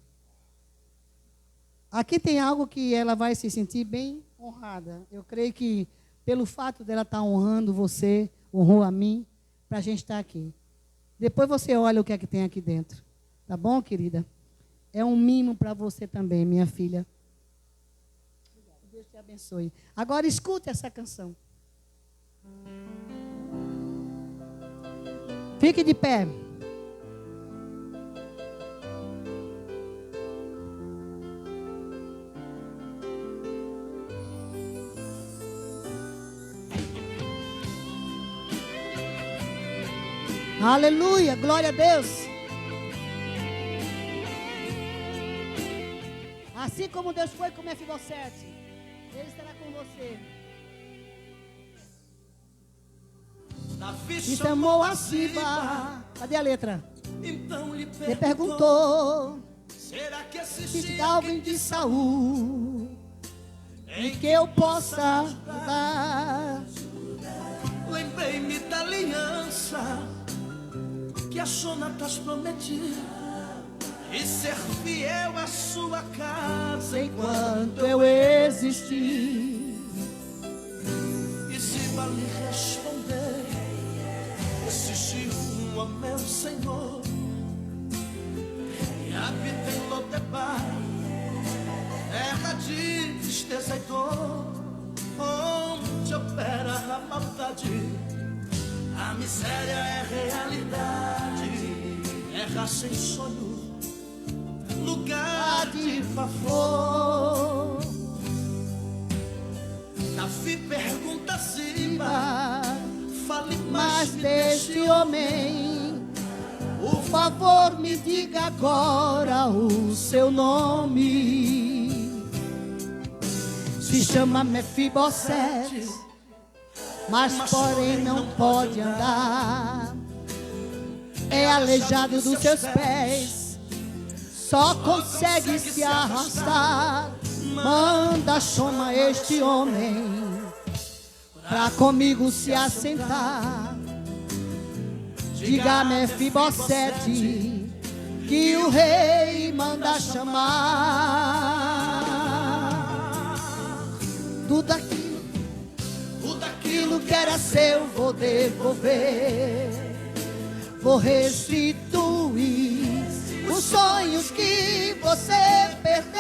Aqui tem algo que ela vai se sentir bem honrada. Eu creio que pelo fato dela estar honrando você, honrou a mim, para a gente estar aqui. Depois você olha o que é que tem aqui dentro. Tá bom, querida? É um mimo para você também, minha filha. Deus te abençoe. Agora escute essa canção. Fique de pé. Aleluia, glória a Deus. Assim como Deus foi com Mefibosete, Ele será com você. E chamou a Siba. Cadê a letra? Então lhe perguntou: será que existe alguém de Saul em que eu possa ajudar? lembrei-me da aliança que a Jonatas prometia, e ser fiel à sua casa enquanto eu existir. E Ziba lhe respondeu: existe um, meu Senhor, e habita em Lodebar, terra de tristeza e dor, onde opera a maldade, a miséria é realidade, terra sem sonho, lugar de pavor. Davi pergunta a Ziba: fale mais deste homem, por favor me diga agora o seu nome. Se chama Mefibosete, mas porém não pode andar, é aleijado dos seus pés, só consegue se arrastar. Manda, chama este homem pra comigo se assentar. Diga a Mefibosete que o rei manda chamar. Tudo aquilo que era seu vou devolver, vou restituir os sonhos que você perdeu.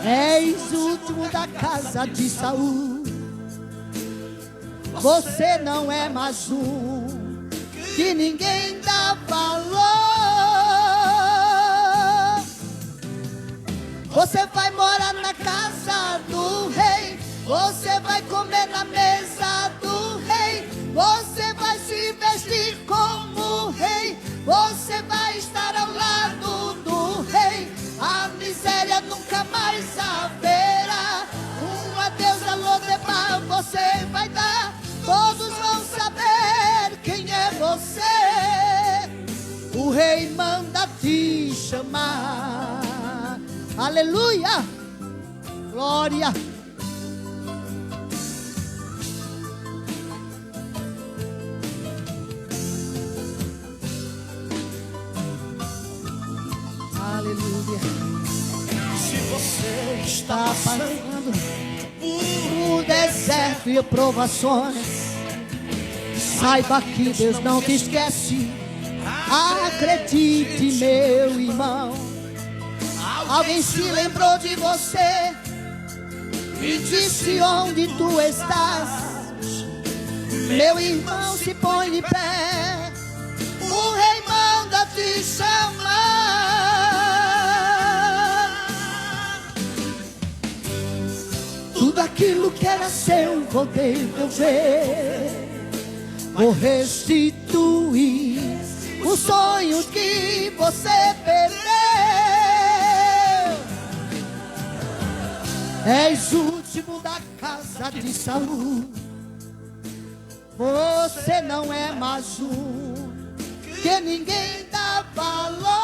És o último da casa de Saul, você não é mais um que ninguém dá valor. Você vai morar na casa do rei, você vai comer na mesa do rei, você vai se vestir como rei, você vai estar ao lado do rei. A miséria nunca mais haverá. Um adeus a Lodebar você vai dar, todos vão saber quem é você. O rei manda te chamar. Aleluia, glória. Aleluia. Se você está passando por deserto e provações, saiba que Deus não te esquece. Acredite, meu irmão. Alguém se lembrou de você e disse onde tu estás. Meu irmão, se põe de pé, o rei manda te chamar. Tudo aquilo que era seu vou devolver, vou restituir os sonhos que você perdeu. És o último da casa de Saul, você não é mais um que ninguém dá valor.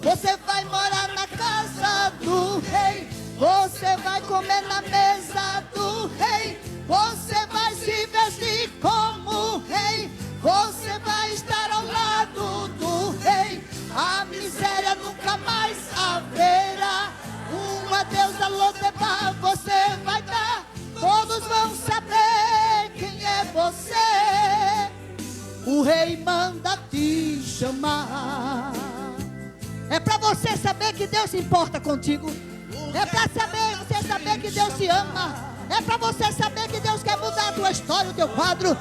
Você vai morar na casa do rei, você vai comer na mesa do rei, você vai se vestir como rei, você vai estar ao lado do rei. A miséria nunca mais haverá. Um adeus a Lodebar você vai dar, todos vão saber quem é você. O rei manda te chamar. É para você saber que Deus se importa contigo. É para você saber que Deus te ama. É para você saber que Deus quer mudar a tua história, o teu quadro.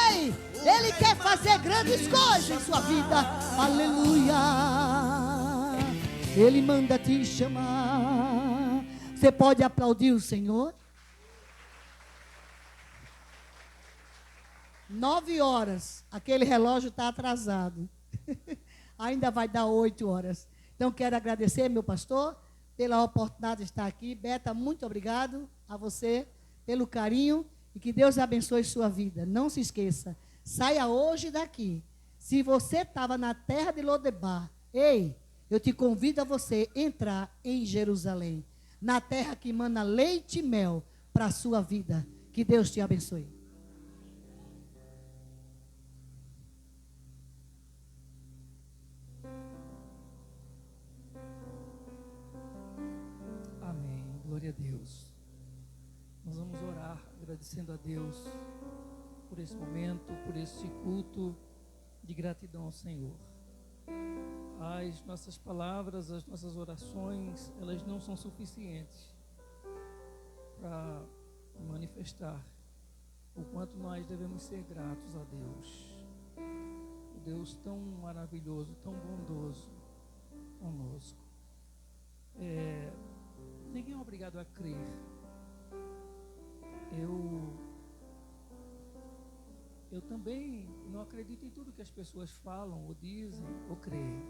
Ei, Ele quer fazer grandes coisas em sua vida. Aleluia. Ele manda te chamar. Você pode aplaudir o Senhor? 9 horas. Aquele relógio está atrasado. Ainda vai dar 8 horas. Então, quero agradecer, meu pastor, pela oportunidade de estar aqui. Beta, muito obrigado a você pelo carinho e que Deus abençoe sua vida. Não se esqueça, saia hoje daqui. Se você estava na terra de Lodebar, ei, eu te convido a você entrar em Jerusalém, na terra que mana leite e mel para a sua vida. Que Deus te abençoe. Amém. Glória a Deus. Nós vamos orar agradecendo a Deus por esse momento, por esse culto de gratidão ao Senhor. As nossas palavras, as nossas orações, elas não são suficientes para manifestar o quanto nós devemos ser gratos a Deus. O Deus tão maravilhoso, tão bondoso conosco. Ninguém é obrigado a crer. Eu também não acredito em tudo que as pessoas falam, ou dizem, ou creem.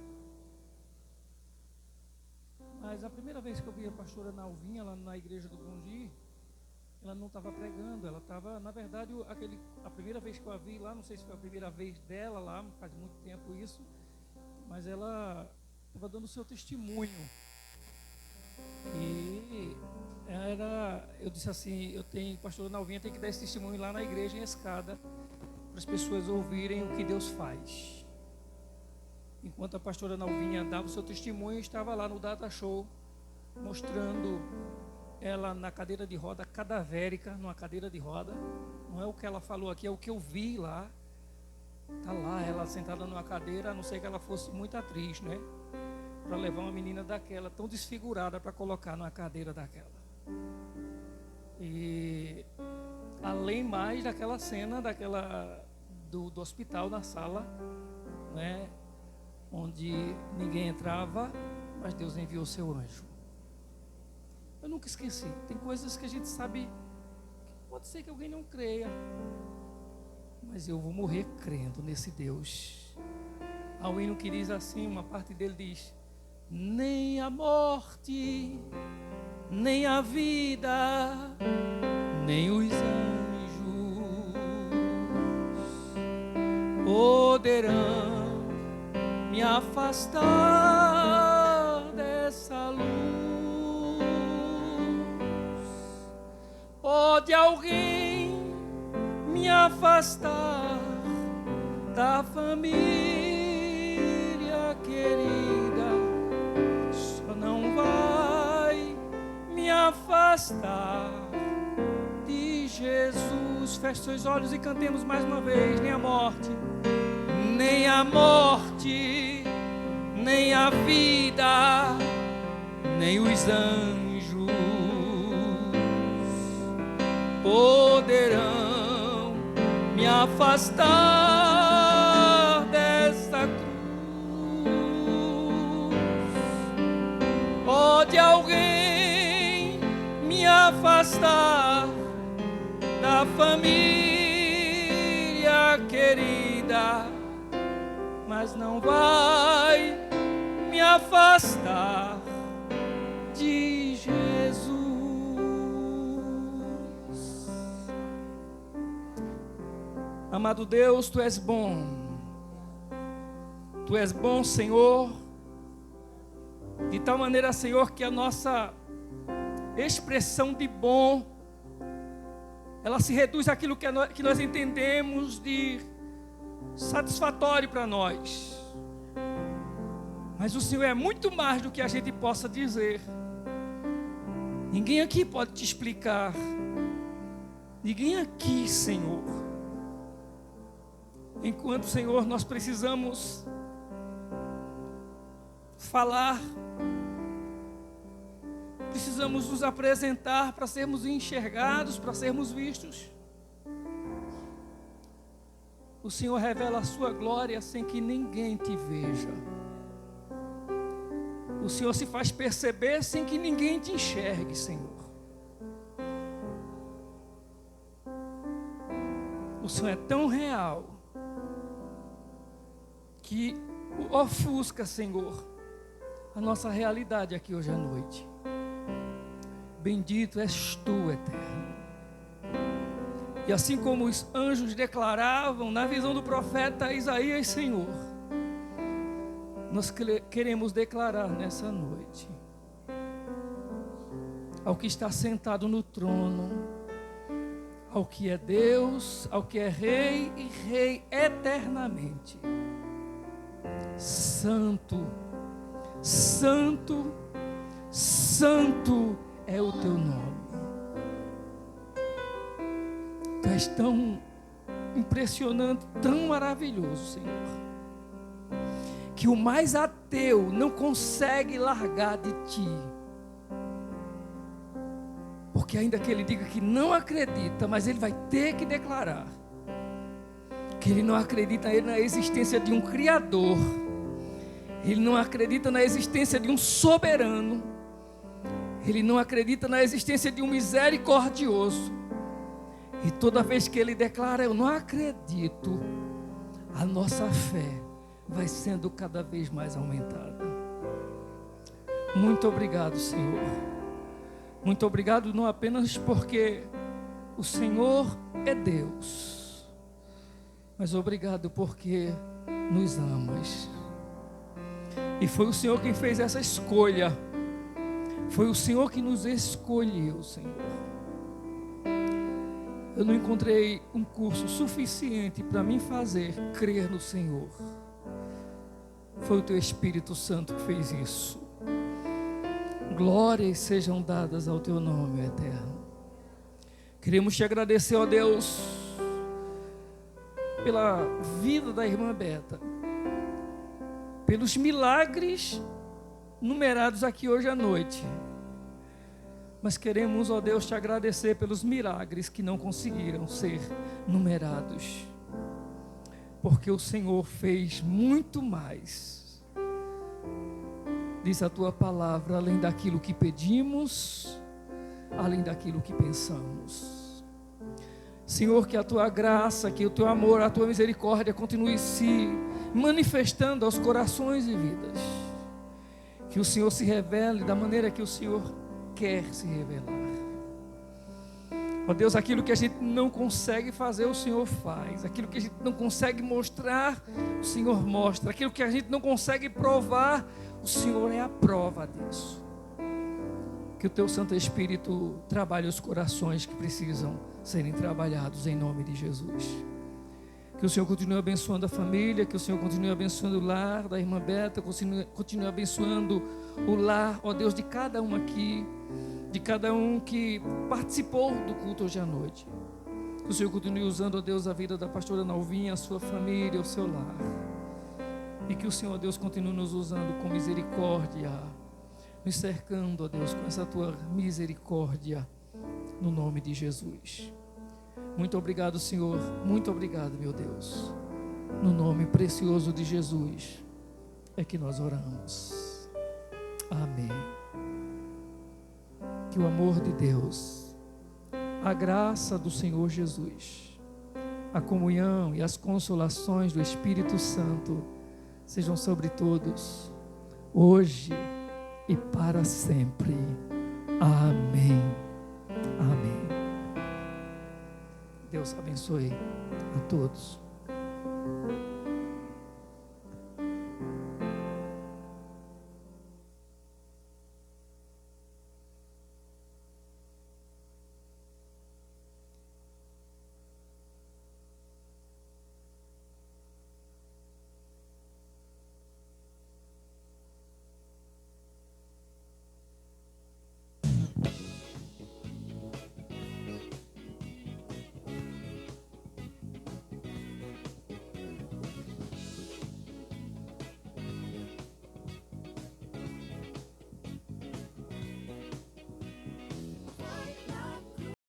Mas a primeira vez que eu vi a pastora Nalvinha lá na igreja do Bondi, ela não estava pregando, ela estava, na verdade, a primeira vez que eu a vi lá, não sei se foi a primeira vez dela lá, faz muito tempo isso, mas ela estava dando o seu testemunho. E eu disse assim, pastora Nalvinha tem que dar esse testemunho lá na igreja em Escada, para as pessoas ouvirem o que Deus faz. Enquanto a pastora Nalvinha dava o seu testemunho, estava lá no Data Show, mostrando ela na cadeira de roda, cadavérica, numa cadeira de roda. Não é o que ela falou aqui, é o que eu vi lá. Está lá, ela sentada numa cadeira, a não ser que ela fosse muito atriz, né? Para levar uma menina daquela, tão desfigurada, para colocar numa cadeira daquela. E além mais daquela cena, do hospital, na sala, né? Onde ninguém entrava, mas Deus enviou o seu anjo. Eu nunca esqueci. Tem coisas que a gente sabe que pode ser que alguém não creia, mas eu vou morrer crendo nesse Deus. Há um hino que diz assim, uma parte dele diz: nem a morte, nem a vida, nem os anjos poderão me afastar dessa luz. Pode alguém me afastar da família querida, só não vai me afastar de Jesus. Feche seus olhos e cantemos mais uma vez. Nem a morte, nem a morte, nem a vida, nem os anjos poderão me afastar dessa cruz. Pode alguém me afastar da família querida, mas não vai me afastar de Jesus. Amado Deus, Tu és bom. Tu és bom, Senhor, de tal maneira, Senhor, que a nossa expressão de bom, ela se reduz àquilo que nós entendemos de satisfatório para nós. Mas o Senhor é muito mais do que a gente possa dizer. Ninguém aqui pode te explicar. Ninguém aqui, Senhor. Enquanto, Senhor, nós precisamos falar, precisamos nos apresentar para sermos enxergados, para sermos vistos. O Senhor revela a sua glória sem que ninguém te veja. O Senhor se faz perceber sem que ninguém te enxergue, Senhor. O Senhor é tão real que ofusca, Senhor, a nossa realidade aqui hoje à noite. Bendito és Tu, Eterno. E assim como os anjos declaravam na visão do profeta Isaías, Senhor, nós queremos declarar nessa noite ao que está sentado no trono, ao que é Deus, ao que é Rei e Rei eternamente. Santo, Santo, Santo é o teu nome. Tu és tão impressionante, tão maravilhoso, Senhor, que o mais ateu não consegue largar de Ti. Porque ainda que ele diga que não acredita, mas ele vai ter que declarar que ele não acredita na existência de um Criador, ele não acredita na existência de um soberano, ele não acredita na existência de um misericordioso. E toda vez que ele declara, eu não acredito, a nossa fé vai sendo cada vez mais aumentada. Muito obrigado, Senhor. Muito obrigado, não apenas porque o Senhor é Deus, mas obrigado porque nos amas. E foi o Senhor quem fez essa escolha. Foi o Senhor que nos escolheu, Senhor. Eu não encontrei um curso suficiente para me fazer crer no Senhor. Foi o Teu Espírito Santo que fez isso. Glórias sejam dadas ao Teu nome, eterno. Queremos Te agradecer, ó Deus, pela vida da irmã Beta, pelos milagres numerados aqui hoje à noite. Mas queremos, ó Deus, Te agradecer pelos milagres que não conseguiram ser numerados, porque o Senhor fez muito mais. Diz a Tua palavra, além daquilo que pedimos, além daquilo que pensamos. Senhor, que a Tua graça, que o Teu amor, a Tua misericórdia continue se manifestando aos corações e vidas. Que o Senhor se revele da maneira que o Senhor quer se revelar. Ó Deus, aquilo que a gente não consegue fazer, o Senhor faz. Aquilo que a gente não consegue mostrar, o Senhor mostra. Aquilo que a gente não consegue provar, o Senhor é a prova disso. Que o Teu Santo Espírito trabalhe os corações que precisam serem trabalhados em nome de Jesus. Que o Senhor continue abençoando a família, que o Senhor continue abençoando o lar da irmã Beta, continue abençoando o lar, ó Deus, de cada um aqui, de cada um que participou do culto hoje à noite. Que o Senhor continue usando, ó Deus, a vida da pastora Nalvinha, a sua família, o seu lar. E que o Senhor, ó Deus, continue nos usando com misericórdia, nos cercando, ó Deus, com essa Tua misericórdia, no nome de Jesus. Muito obrigado, Senhor. Muito obrigado, meu Deus. No nome precioso de Jesus é que nós oramos. Amém. Que o amor de Deus, a graça do Senhor Jesus, a comunhão e as consolações do Espírito Santo sejam sobre todos, hoje e para sempre. Amém. Amém. Deus abençoe a todos.